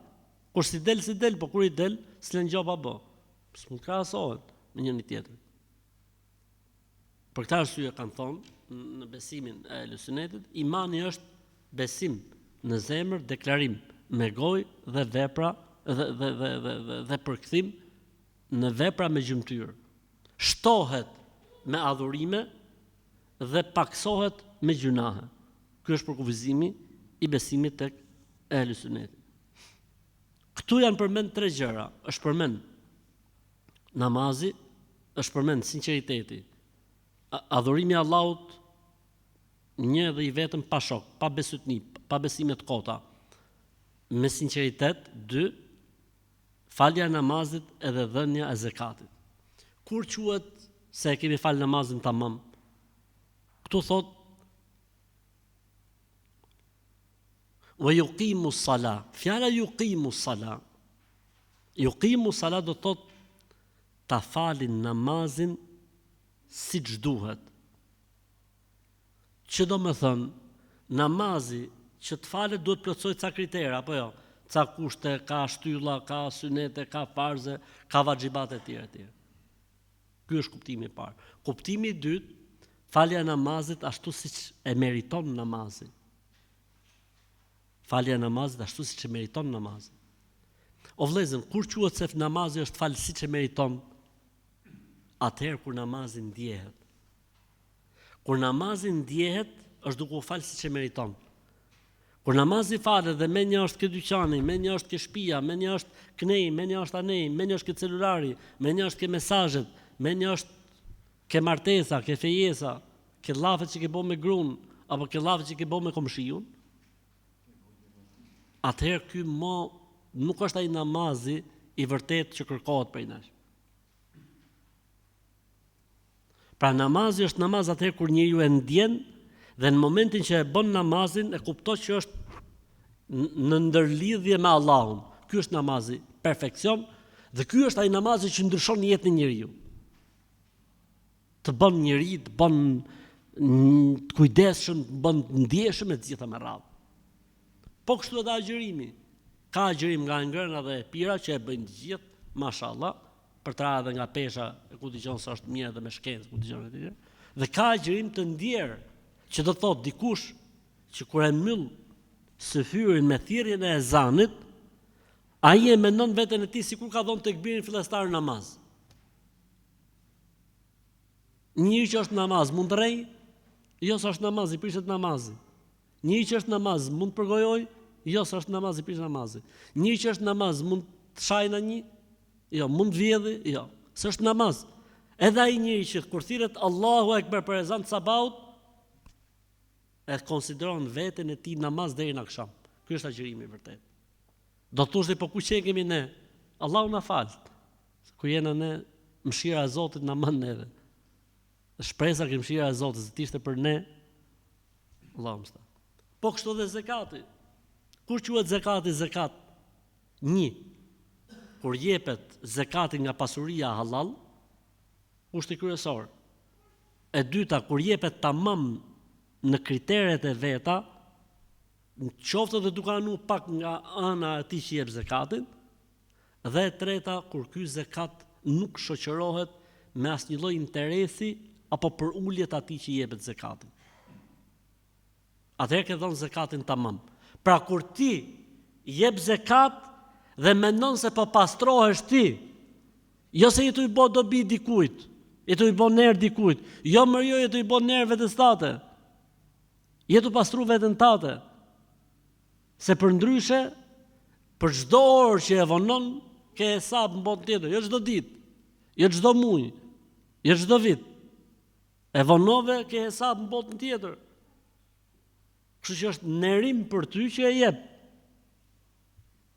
Kur si del, po kur i del, s'len gjoba bë. S'mund krahasohet me njëri tjetrin. Për këtë arsye kanë thonë në besimin e Ahlusunnetit, imani është besim në zemër, deklarim me gojë dhe vepra dhe përkthim në vepra me gjymtyr. Shtohet me adhurime dhe paksohet me gjunahe. Ky është përkufizimi i besimit tek Ahlusunneti. Këtu janë përmend 3 gjëra. Është përmend namazi, është përmend sinqeriteti, adhurimi Allahut një dhe i vetëm pa shok, pa besutni, pa besime të kota, me sinqeritet. 2, falja e namazit edhe dhënia e zakatit. Kur quhet se e kemi fal namazin tamam? Këtu thot wa yuqimu s-sala. Fjala yuqimu s-sala. Yuqimu s-sala do thot ta falin namazin siç duhet. Që do më thënë, namazi që të falet duhet plotësoj ca kritera, apo jo? Ca kushte, ka shtylla, ka synete, ka farze, ka vaxhibate të tjera. Ky është kuptimi i parë. Kuptimi i dytë, falja e namazit ashtu siç e meriton namazi. Falja e namazit ashtu siç e meriton namazi. O vëllezër, kur quhet se namazi është fal siç e meriton? Atëherë kur namazi ndjehet. Kur namazi ndjehet, është duke u fal siç e meriton. Kur namazi falet dhe me një është ke dyqani, me një është ke shtëpia, me një është knei, me një është anej, me një është ke celulari, me një është ke mesazhet, me një është ke martesa, ke fejesa, ke llafet që ke bë me gruan, apo ke llafet që ke bë me komshiun, atëherë ky nuk është ai namazi i vërtet që kërkohet prej nesh. Pra namazi është namaz atëherë kur njeriu e ndjen dhe në momentin që e bën namazin e kupton që është në ndërlidhje me Allahun. Ky është namazi perfeksion dhe ky është ai namazi që ndryshon jetën e njeriu. Të bën njeri, të bën të kujdesshëm, të bën të ndjeshëm e të gjitha me radhë. Po kështu edhe agjërimi. Ka agjërim nga ngrëna dhe pira që e bëjnë të gjithë, mashallah, për të radhë nga pesha, e ku dëgjon se është mirë edhe me shkencë, ku dëgjon e tjerë. Dhe ka agjërim të ndjerë, që do thotë dikush që kur e mbyll syfyrin me thirrjen e ezanit, ai e mendon veten e tij sikur ka dhënë tekbirin fillestar në namaz. Njëri që është namaz mund të rrej? Jo, s'është namaz, i prishet namazi. Njëri që është namaz mund të përgojoj? Jo, s'është namaz, i prishet namazi. Njëri që është namaz mund të shajë në një? Jo, mund të vjedhë? Jo, s'është namaz. Edhe ai njëri që kur thirret Allahu Ekber për ezan të sabahut, e konsideron veten e tij namaz deri në akşam. Ky është agjërimi i vërtet. Do të thosh po ku që kemi ne? Allahu na fal. Ku jena ne, mëshira e Zotit na mban neve. Shpresa që mëshira e Zotit se ishte për ne, Allahu mështa. Po kështu dhe zakati. Kur quhet zakati zakat? 1. Kur jepet zakati nga pasuria halal, kushti kryesor. E dyta, kur jepet tamam në kriteret e veta, qoftë dhe duke anu pak nga ana e tij që jep zakatin, dhe e treta, kur ky zakat nuk shoqërohet me asnjë lloj interesi apo për uljet atij që jepet zakatin. Atëherë ke dhënë zakatin tamam. Pra kur ti jep zakat dhe mendon se po pastrohesh ti, jo se i tu i bë dobi dikujt, i tu i bë ner dikujt, jo më jo i tu i bë ner vetes tate. Jetu pastru veten tate. Se për ndryshe, për çdo orë që e vonon, ke hesab në botë tjetër, jo çdo ditë. jo çdo muaj, jo çdo vit. E vonove ke hesab në botën tjetër. Kështu që është nerim për ty që e jep.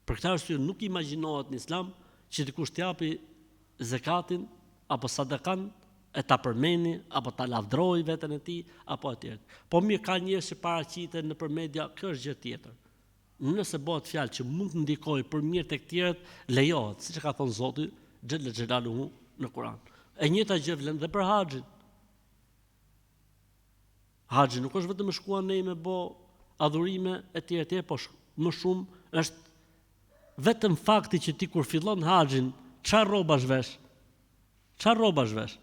Për këtë arsye nuk imagjinohet në Islam që dikush t'japi zakatin apo sadakan e ta përmeni apo ta lavdroj veten e tij apo atje. Po mirë, ka njerëz që paraqiten nëpër media, kjo është gjë tjetër. Nëse bëhet fjalë që mund të ndikojë për mirë tek tjerët, lejohet, siç e ka thënë Zoti xhel xhelaluhu në Kur'an. E njëjta gjë vlen dhe për haxhin. Haxhi nuk është vetëm shkuan ne me bë adhurime e tjera, po më shumë është vetëm fakti që ti kur fillon haxhin, çfarë rrobash vesh? Çfarë rrobash vesh?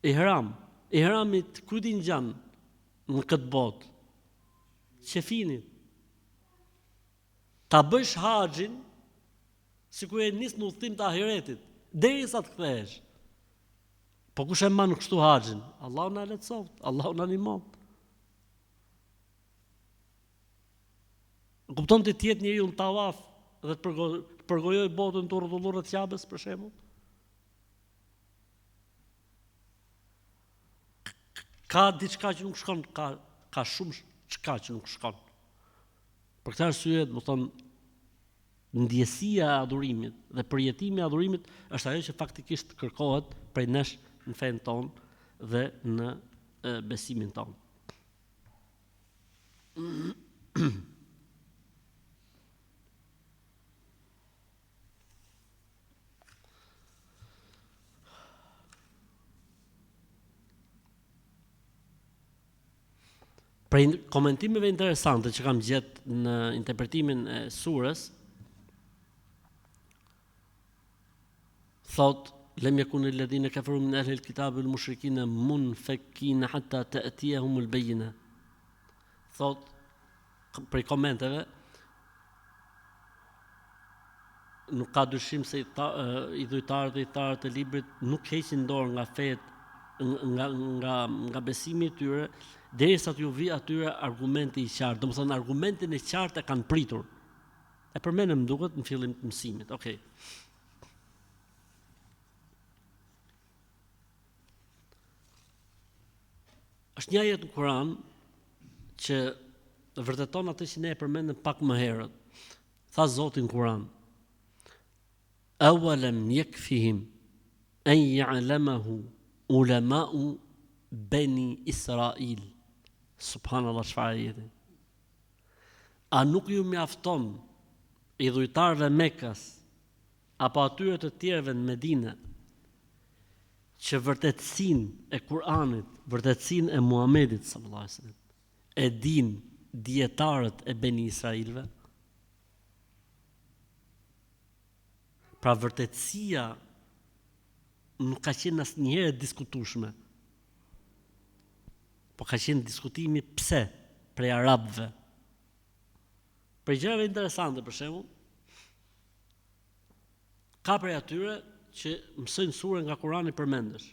Ihramit ku din gjan në këtë botë. Qefini. Ta bësh haxhin sikur e nis në udhtim të ahiretit, derisa të kthehesh. Po kush e mban kështu haxhin? Allahu na lehtësoft, Allahu na ndihmon. Kupton të jetë njeriu në tawaf dhe të përgojoj botën të rrotullur rreth Ka'bes për shembull? Ka diçka që nuk shkon, ka shumë çka që nuk shkon. Për këtë arsye, do të thonë, ndjesia e adhurimit dhe përjetimi i adhurimit është ajo që faktikisht kërkohet prej nesh në fen tonë dhe në besimin tonë. Për komentimeve interesante që kam gjetë në interpretimin e surës, thot lem yakun alladhina kafaru min ahli alkitabi wal mushrikina munfakkina hatta ta'tiyahum albayna. Thot për komenteve nuk ka dyshim se i dhujtarët dhe i tharët e librit nuk heqin dorë nga fetë, nga besimi i tyre, derisa t'ju vi atyre argumenti i qartë. Domethënë argumentin e qartë e kanë pritur. E përmendëm duket në fillim të mësimit. Okej. Është një ajet në Kur'an që vërteton atë që ne e përmendëm pak më herët. Tha Zoti në Kur'an: "Awalam yakfihim an ya'lamahu ulama'u Beni Israil." Subhanallahu, çfarë jete. A nuk ju mjafton i dhujtarëve Mekkas apo atyre të tjerëve në Medinë që vërtetësinë e Kur'anit, vërtetësinë e Muhamedit sallallahu alaihi wasallam e din dietarët e Beni Israilve? Pra vërtetësia nuk ka qenë asnjëherë e diskutueshme. Po ka qenë diskutimi pse prej arabëve. Për gjërave interesante, për shembull, ka prej atyre që mësojnë surën nga Kurani përmendesh.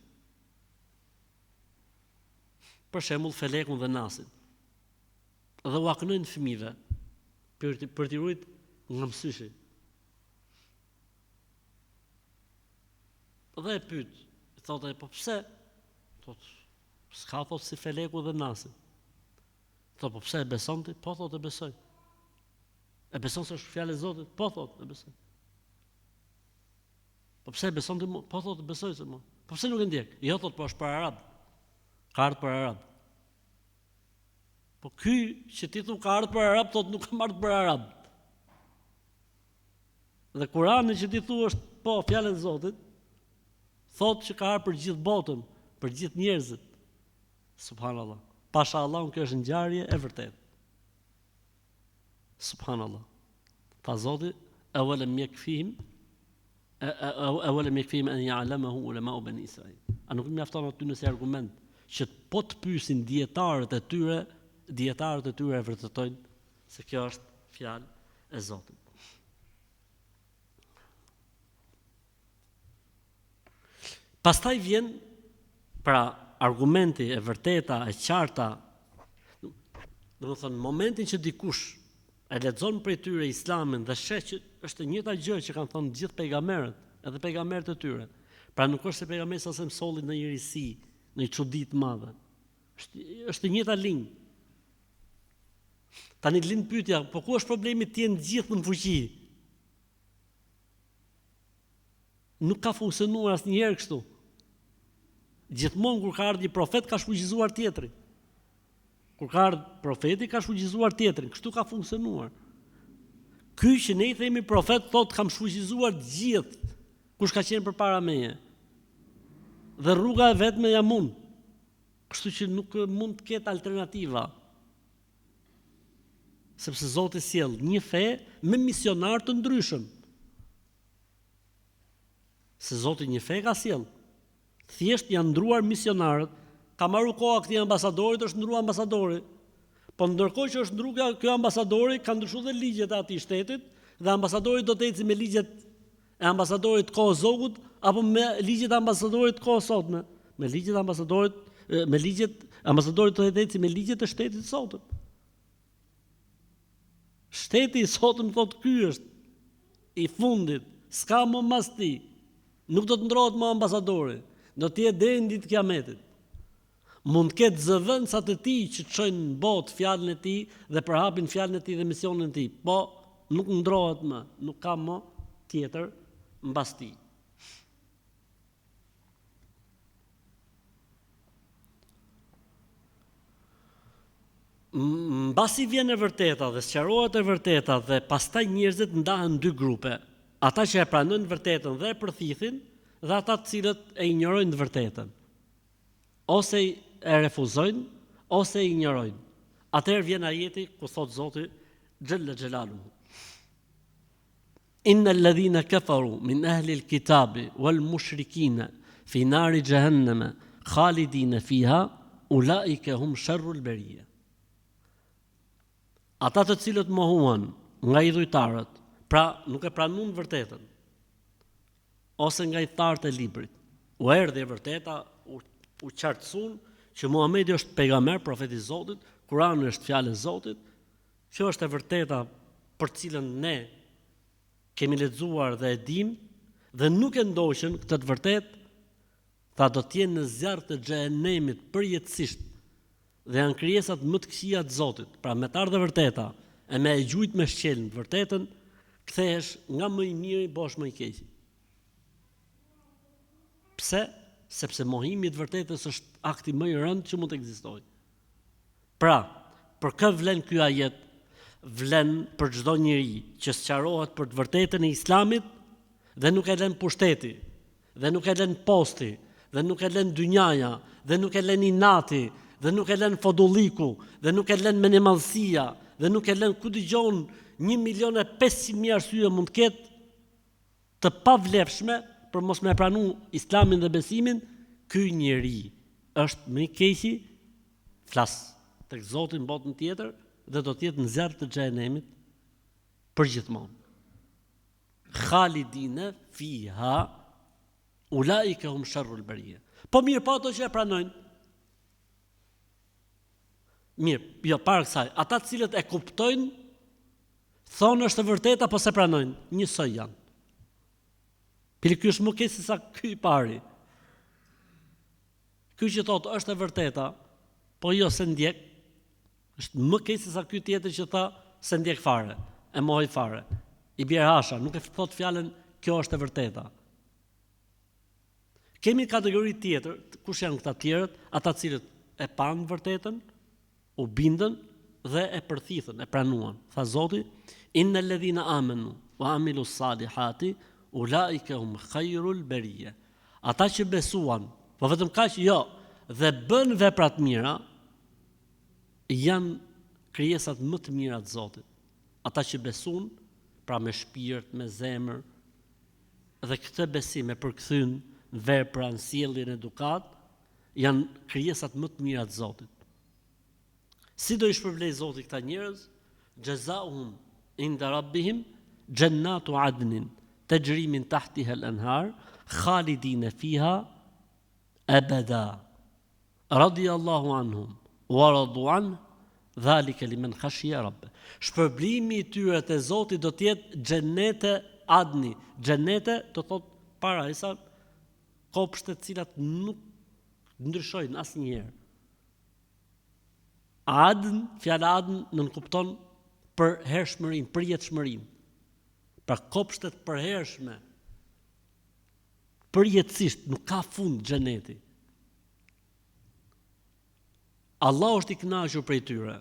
Për shembull, Felekun dhe Nasin. Dhe u aknojnë fëmijëve për t'i ruajtur nga mësyshi. Dhe e pyet, thotë, po pse? Thotë, s'ka thot si Feleku dhe Nasi. Thot, po pse e beson ti? Po thot, e besoj. E beson se është fjalë e Zotit? Po thot, e besoj. Po pse e beson ti? Po thot, e besoj se mo. Po pse nuk e ndjek? Jo, thot, po është për Arab. Ka ardhur për Arab. Po ky që ti thu ka ardhur për Arab, thot nuk ka ardhur për Arab. Dhe Kurani që ti thu është po fjalë e Zotit, thot që ka ardhur për gjithë botën, për gjithë njerëzit. Subhanallah. Pasha Allahun, kjo është ngjarje e vërtetë. Subhanallah. Tha Zoti, awalam yakfihim an ya'lamahu ulama'u bani Israil. A nuk mjafton aty nëse argument që po të pyesin dietarët e tyre e vërtetojnë se kjo është fjalë e Zotit. Pastaj vjen pra argumenti e vërteta, e qarta. Domethënë, momentin që dikush e lexon prej tyre Islamin dhe sheh që është e njëjta gjë që kanë thënë gjithë pejgamberët edhe pejgamberët e tyre. Pra nuk është se pejgamberi sa se solli në një risi, në një çudi të madhe. Është e njëjta linjë. Tani lind pyetja, po ku është problemi të jenë gjithë në fuqi? Nuk ka funksionuar asnjëherë kështu. Gjithmonë kur ka ardhur një profet ka shfuqizuar tjetrin. Kur ka ardhur profeti ka shfuqizuar tjetrin, kështu ka funksionuar. Ky që ne i themi profet thotë kam shfuqizuar të gjithë kush ka qenë përpara meje. Dhe rruga e vetme jam unë. Kështu që nuk mund të ketë alternativa. Sepse Zoti sjell një fe me misionar të ndryshëm. Se Zoti një fe ka sjell. Thjesht janë ndruar misionarët, ka marrë koha këtij ambasadorit, është ndruar ambasadori. Po ndërkohë që është ndruar ky ambasadori, ka ndryshuar dhe ligjet e atij shtetit dhe ambasadori do të ecë me ligjet e ambasadorit të kohës zogut apo me ligjet e ambasadorit të kohës sotme. Me ligjet e ambasadorit, ambasadorit do të ecë me ligjet e shtetit të sotëm. Shteti i sotëm thotë ky është i fundit, s'ka më mas ti. Nuk do të ndrohet më ambasadori. Do të jetë deri në ditë kiametit. Mund të ketë zëvendësat e tij që çojnë në botë fjalën e tij dhe përhapin fjalën e tij dhe misionin e tij, po nuk ndrohet më, nuk ka më tjetër mbas tij. Mbasi vjen e vërteta dhe sqarohet e vërteta dhe pastaj njerëzit ndahen në dy grupe. Ata që e pranojnë vërtetën dhe e përthithin dhe ata të cilët e injorojnë të vërtetën. Ose e refuzojnë, ose e injorojnë. Atëherë vjen ajeti ku thot Zoti xhalla xhelaluhu. Innal ladhina kafaru min ahli al-kitabi wal mushrikina fi nari jahannama khalidina fiha ulaika hum sharrul bariyah. Ata të cilët mohuan nga idhujtarët, pra nuk e pranuan vërtetën, ose nga idhtarët e librit. U erdhi e vërteta, u qartësuan që Muhamedi është pejgamber, profeti i Zotit, Kurani është fjalë e Zotit. Kjo është e vërteta për cilën ne kemi lexuar dhe e dim dhe nuk e ndoqën këtë të vërtetë, tha do të jenë në zjarr të xhehenemit përjetësisht. Dhe janë krijesat më të këqija të Zotit. Pra me të ardhur vërteta e me e gjujt me shqelën të vërtetën, kthehesh nga më i miri bosh më i keqi. Pse? Sepse mohimi i të vërtetës është akti më i rëndë që mund të ekzistojë. Pra, për kë vlen ky ajet? Vlen për çdo njeri që sqarohet për të vërtetën e Islamit dhe nuk e lën pushteti, dhe nuk e lën posti, dhe nuk e lën dynjaja, dhe nuk e lën inati, dhe nuk e lën fodulliku, dhe nuk e lën menemallësia, dhe nuk e lën ku dëgjon 1.500.000 arsye mund të ketë të pavlefshme për mos me pranu Islamin dhe besimin, ky njeri është më i keqi, flas tek Zoti në botën tjetër dhe do të jetë në zjarr të xhehenemit përgjithmonë. Khalidina fiha ulaika hum sharrul bariyah. Po mirë, po ato që e pranojnë. Mirë, jo para kësaj, ata të cilët e kuptojnë, thonë është e vërteta, po se pranojnë, njësoj janë. Ky është më keq se sa ky i pari. Ky që thotë është e vërteta, po jo se ndjek, është më keq se sa ky tjetër që tha se ndjek fare, e mohoi fare. I bjer hasha, nuk e thot fjalën kjo është e vërteta. Kemi kategori tjetër, kush janë këta tjerët, ata cilët e panë vërtetën, u bindën dhe e përthithën, e pranuan. Tha Zoti, innal ladhina amanu wa amilus salihati ulaika hum khairul bariyah. Ata që besuan, po vetëm kaq jo, dhe bën vepra të mira, janë krijesat më të mira të Zotit. Ata që besuan, pra me shpirt, me zemër, dhe këtë besim e përkthyn në vepra, në sjelljen, edukat, janë krijesat më të mira të Zotit. Si do i shpërblej Zoti këta njerëz? Jazaohum inda rabbihim jannatu adnin tajri min tahtiha al-anhar khalidina fiha abada radiyallahu anhum wa radu an dhalika liman khashiya rabb. Shpërblimi i tyre te Zoti do të jetë xhenete adni. Xhenete do thot parajsa kopshte të cilat nuk ndryshojnë asnjëherë. Adn, fjala adn nënkupton përhershmërinë, përjetshmërinë. Pra kopshtet përhershme, përjetësisht nuk ka fund xheneti. Allah është i kënaqur prej tyre.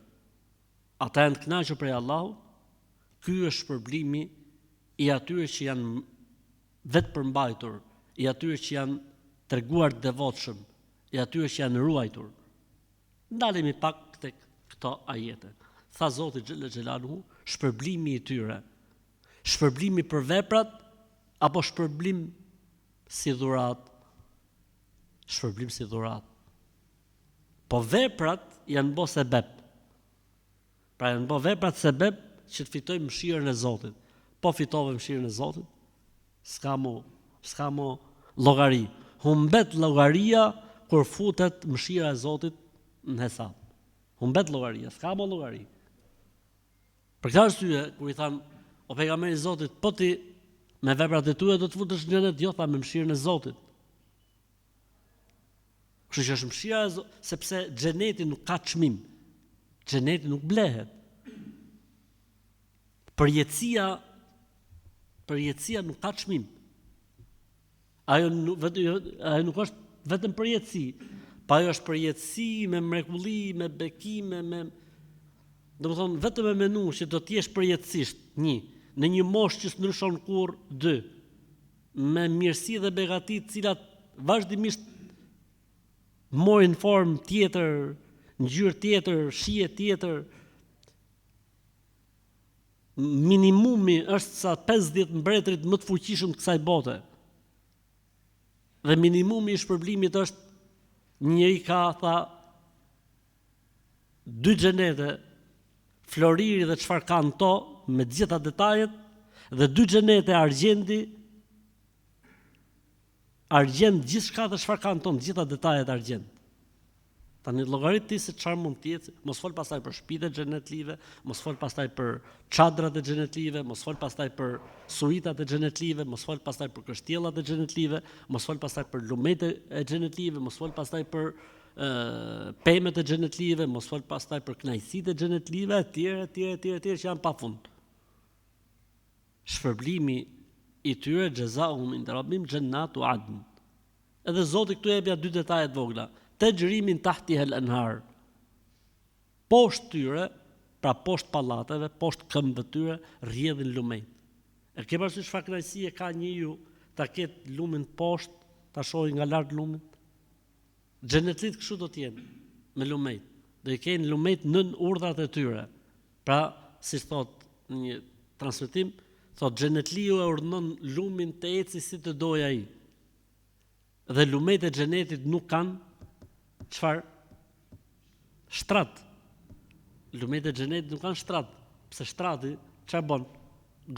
Ata janë të kënaqur prej Allahut. Ky është shpërblimi i atyre që janë vetë përmbajtur, i atyre që janë treguar devotshëm, i atyre që janë ruajtur. Ndalemi pak tek këto ajete. Tha Zoti xhella xhelaluhu, shpërblimi i tyre. Shpërblimi për veprat apo shpërblim si dhurat? Shpërblim si dhurat. Po veprat janë bë sebeb. Pra janë bë veprat sebeb që të fitojmë mëshirën e Zotit. Po fitove mëshirën e Zotit, s'ka mo llogari. Humbet llogaria kur futet mëshira e Zotit në hesab. Humbet llogaria, s'ka mo llogari. Për këtë arsye, kur i thanë o pejgamberi i Zotit, po ti me veprat e tua do të futesh në xhenet, jo, tha me mëshirën e Zotit. Kështu që është mëshira e Zotit, sepse xheneti nuk ka çmim. Xheneti nuk blehet. Përjetësia nuk ka çmim. Ajo nuk është vetëm përjetësi, pa ajo është përjetësi me mrekulli, me bekime, domethënë vetëm e menu që do të jesh përjetësisht, në një moshë që s'ndryshon kurrë, 2, me mirësi dhe begati të cilat vazhdimisht morin formë tjetër, ngjyrë tjetër, shije tjetër. Minimumi është sa 50 mbretërit më të fuqishëm të kësaj bote. Dhe minimumi i shpërblimit është njëri ka, tha, 2 xhenete, floriri dhe çfarë kanë to, me të gjitha detajet, dhe 2 xhenete argjendi, argjend gjithçka dhe çfarë kanë to, të gjitha detajet argjend. Tani llogarit ti se çfarë mund të jetë, mos fol pastaj për shtëpitë e xhenetlive, mos fol pastaj për çadrat e xhenetlive, mos fol pastaj për suitat e xhenetlive, mos fol pastaj për kështjellat e xhenetlive, mos fol pastaj për lumet e xhenetlive, mos fol pastaj për pemet e xhenetlive, mos fol pastaj për kënaqësitë e xhenetlive, etj që janë pafund. Shpërblimi i tyre xhezaum inda rabbim jannatu adn. Edhe Zoti këtu jep 2 detaje të vogla. Tajrimin tahtiha al-anhar. Poshtë tyre, pra poshtë pallateve, poshtë këmbëve tyre, rrjedhin lumej. E ke parasysh çfarë kënaqësie ka njeriu ta ketë lumin poshtë, ta shohë nga lart lumin? Xhenetlit kështu do të jenë me lumej. Do i kenë lumejt nën urdhrat e tyre. Pra, si thot në një transmetim, thot xhenetliu e urdhnon lumin të eci si të dojë ai. Dhe lumejt e xhenetit nuk kanë çfarë? Shtrat. Lumet e xhenetit nuk kanë shtrat. Pse shtrati çfarë bën?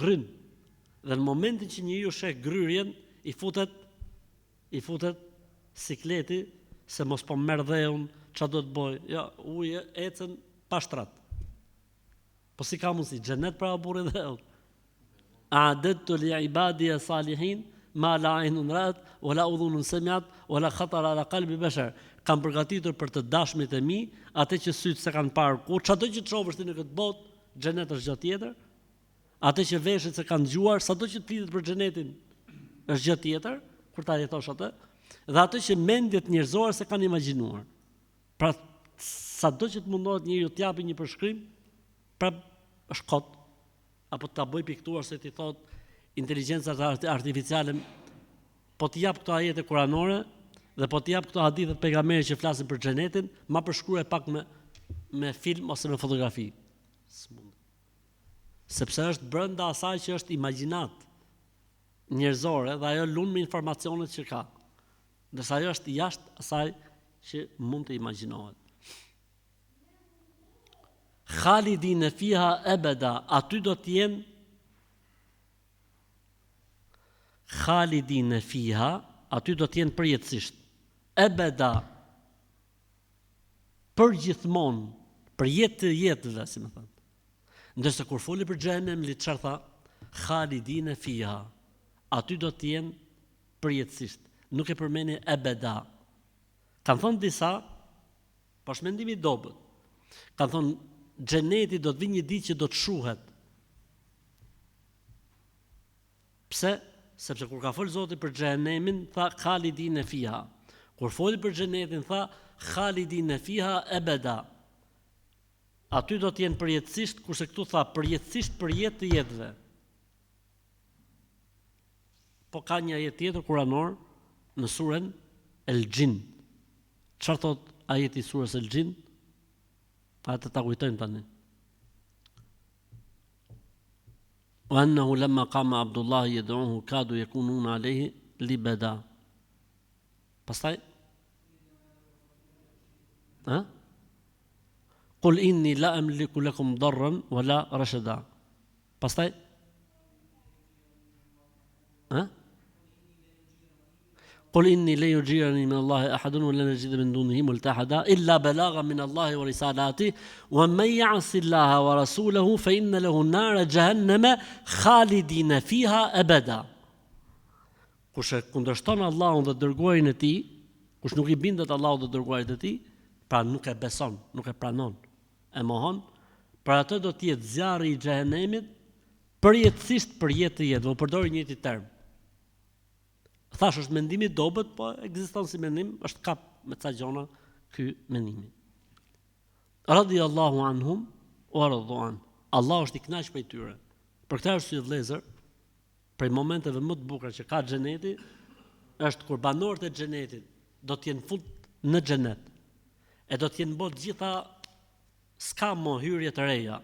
Gryn. Dhe në momentin që njeriu sheh gryrjen, i futet sikleti se mos po merr dheun, çfarë do të bëj? Ja, ujë ecën pa shtrat. Po si ka mundsi xhenet pra burrë dheun? A'dadtu li ibadi salihin ma la aynun ra'at wala udhunun sami'at wala khatara ala qalbi bashar. Kam përgatitur për të dashmit e mi, atë që sytë se kanë parë kur, çdo që të shohësh ti në këtë botë, xhenet është gjë tjetër. Atë që veshët se kanë dëgjuar, sado që të flitet për xhenetin, është gjë tjetër, kur ta jetosh atë. Dhe atë që mendjet njerëzore se kanë imagjinuar. Pra sado që të mundohet njeriu të japi një përshkrim, pra është kot, apo ta bëj piktuar se ti thot inteligjenca artificiale, po të jap këto ajete kuranore dhe po të jap këto hadithe të pejgamberit që flasin për xhenetin, ma përshkruaj pak me film ose me fotografi. Sepse është brenda asaj që është imagjinat njerëzore dhe ajo lun me informacionet që ka. Ndërsa ajo është jashtë asaj që mund të imagjinohet. Khalidin fiha abada, aty do të jenë Khalidin fiha, aty do të jenë përjetësisht. Abada, për gjithmonë, për jetë të jetëve, si më thënë. Ndërsa kur foli për xhenem, li çfarë tha? Khalidin fiha, aty do të jenë përjetësisht. Nuk e përmeni ebeda. Kanë thonë disa, pa shmendimi dobët. Kanë thonë, xheneti do të vinë një ditë që do të shuhet. Pse? Sepse kur ka folë Zoti për xhenemin, tha khalidin e fiha. Kur foli për xhenetin, tha khalidin e fiha ebeda. Aty do të jenë përjetësisht, kurse këtu tha përjetësisht për jetë të jetëve. Po ka një ajet tjetër kuranor në surën El Jin. Çfarë thot ajeti i surës El Jin? Atë ta kujtojmë tani. Wa annahu lamma qama Abdullah yad'uhu kadu yakununa alayhi libada. Pastaj Qul inni la amliku lakum darran wala rashada. Pastaj قل إني لا يجيرني من الله أحد ولن أجد من دونه ملتحدا إلا بلاغا من الله ورسالاته ومن يعص الله ورسوله فإن له نار جهنم خالدين فيها أبدا. Kush e kundërshton Allahun dhe dërguarin e tij, kush nuk I bindet Allahut dhe dërguarit të tij, pra nuk e beson, nuk e pranon, e mohon, për atë do të jetë zjarri I xhehenemit përjetësisht për jetë të jetë, përdori një njëjtin term. Thash është mendimi dobët, po ekziston si mendim, është kap me ca gjona ky mendimi. Radiyallahu anhum wa radu an. Allah është I kënaqur prej tyre. Për këtë arsye vëllezër, prej momenteve më të bukura që ka xheneti, është kur banorët e xhenetit do të jenë fut në xhenet. E do të jenë bot gjitha s'ka më hyrje të reja,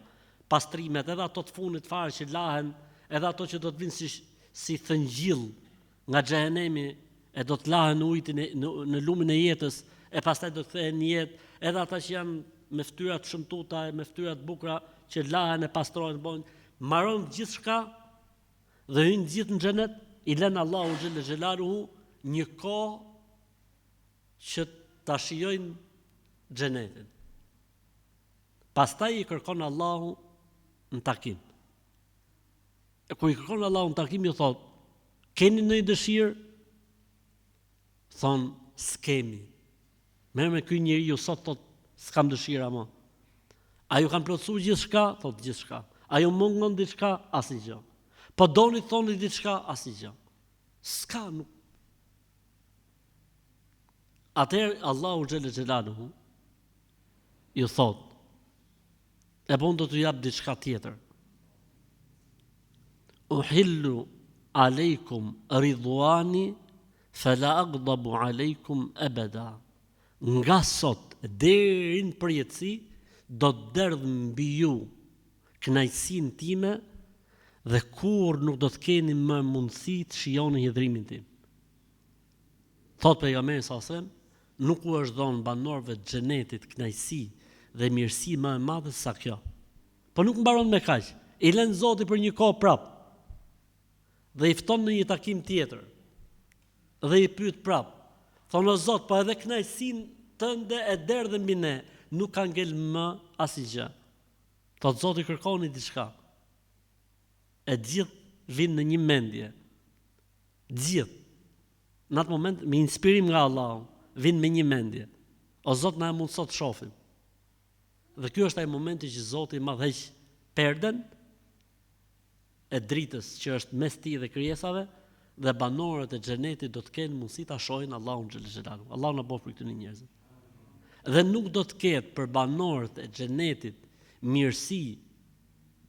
pastrimet edhe ato të fundit fare që lahen, edhe ato që do të vinë si thëngjill nga xhehenemi e do të lahen në lumin e jetës e pastaj do të kthehen në jetë, edhe ata që janë me fytyra të shëmtuta, me fytyra të bukura që lahen e pastrohen, mbaron gjithçka dhe hyjnë gjithë në xhenet, I lën Allahu xhelle xhelaluhu një kohë që ta shijojnë xhenetin. Pastaj I kërkon Allahu në takim. E kur I kërkon Allahu në takim I thotë, keni ndonjë dëshirë? Thonë, s'kemi. Merë me ky njeriu sot thotë, s'kam dëshira më. A ju kanë plotësuar gjithçka? Thotë gjithçka. A ju mungon diçka? Asnjë. Po doni thoni diçka? Asnjë. S'ka nuk. Atëherë Allahu xhelle xhelaluhu ju thotë, e bon do t'ju jap diçka tjetër. Uhillu alejkum ridwani fala agdabu alejkum abada. Nga sot deri në përjetësi do të derdh mbi ju kënaqësinë time dhe kur nuk do të keni më mundësi të shijoni hidhrimin tim. Thot pejgamberi sallallahu alajhi wasallam, nuk u është dhënë banorëve të xhenetit kënaqësi dhe mirësi më e madhe se kjo. Po nuk mbaron me kaq. I lën Zoti për një kohë prap. Dhe I fton në një takim tjetër. Dhe I pyet prap. Thonë o Zot, po edhe kënaqësinë tënde e derdhë mbi ne, nuk ka ngel më asgjë. Thotë Zoti, kërkoni diçka. E gjithë vinë në një mendje. Gjithë. Në atë moment me inspirim nga Allahu, vinë me një mendje. O Zot, na e mund sot shohim. Dhe ky është ai momenti që Zoti I madh heq perden e dritës që është mes tij dhe krijesave dhe banorët e xhenetit do të kenë mundësi ta shohin Allahun xhel xelalu. Allahu na bëf për këtyre njerëzve. Dhe nuk do të ketë për banorët e xhenetit mirësi,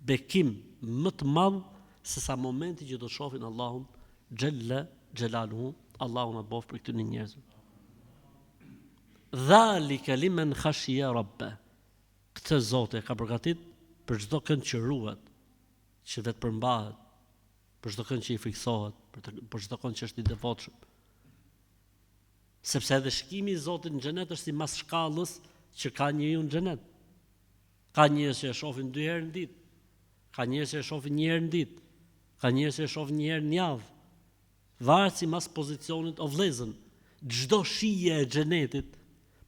bekim më të madh se sa momenti që do të shohin Allahun xhel xelalu. Allahu na bëf për këtyre njerëzve. Dhalika liman khashiya rabba. Këtë Zoti ka përgatit për çdo kënd që ruhet, që vetë përmbahet, për çdo kënd që I friksohet, për çdo kënd që është I devotshëm. Sepse edhe shikimi I Zotit në xhenet është si mas shkallës që ka njeriu në xhenet. Ka njerëz që e shohin 2 herë në ditë, ka njerëz që e shohin 1 herë në ditë, ka njerëz që e shohin 1 herë në javë. Varet si mas pozicionit o vëllezër. Çdo shije e xhenetit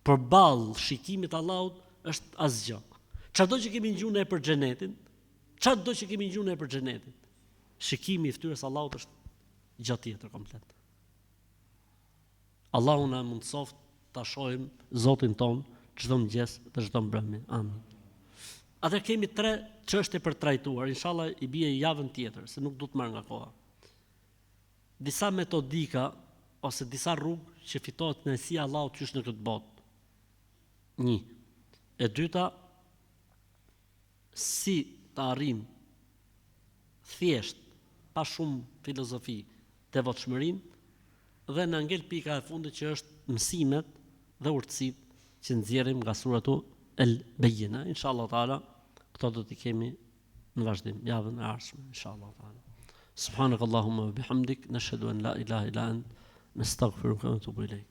përballë shikimit Allahut është asgjë. Çdo që kemi ngjuar ne për xhenetin, çdo që kemi ngjuar ne për xhenetin, shikimi I fytyrës Allahut është gjë tjetër komplet. Allahu na mundsoft ta shohim Zotin ton çdo mëngjes dhe çdo mbrëmje. Amin. Atë kemi 3 çështje për trajtuar, inshallah i bie javën tjetër, se nuk do të marr nga koha. Disa metodika ose disa rrugë që fitohet kënaqësia e Allahut qysh në këtë botë. 1. E dyta, si të arrim thjesht, pa shumë filozofi, devotshmërinë, dhe në ngel pika e fundit që është mësimet dhe urtësitë që nxjerrim nga suratu El-Bayyina. Inshallah taala, këto do t'i kemi në vazhdim javën e ardhshme, inshallah taala. Subhanakallahumma wa bihamdik, nashhadu an la ilaha illa ant, nastaghfiruka wa natubu ilayk.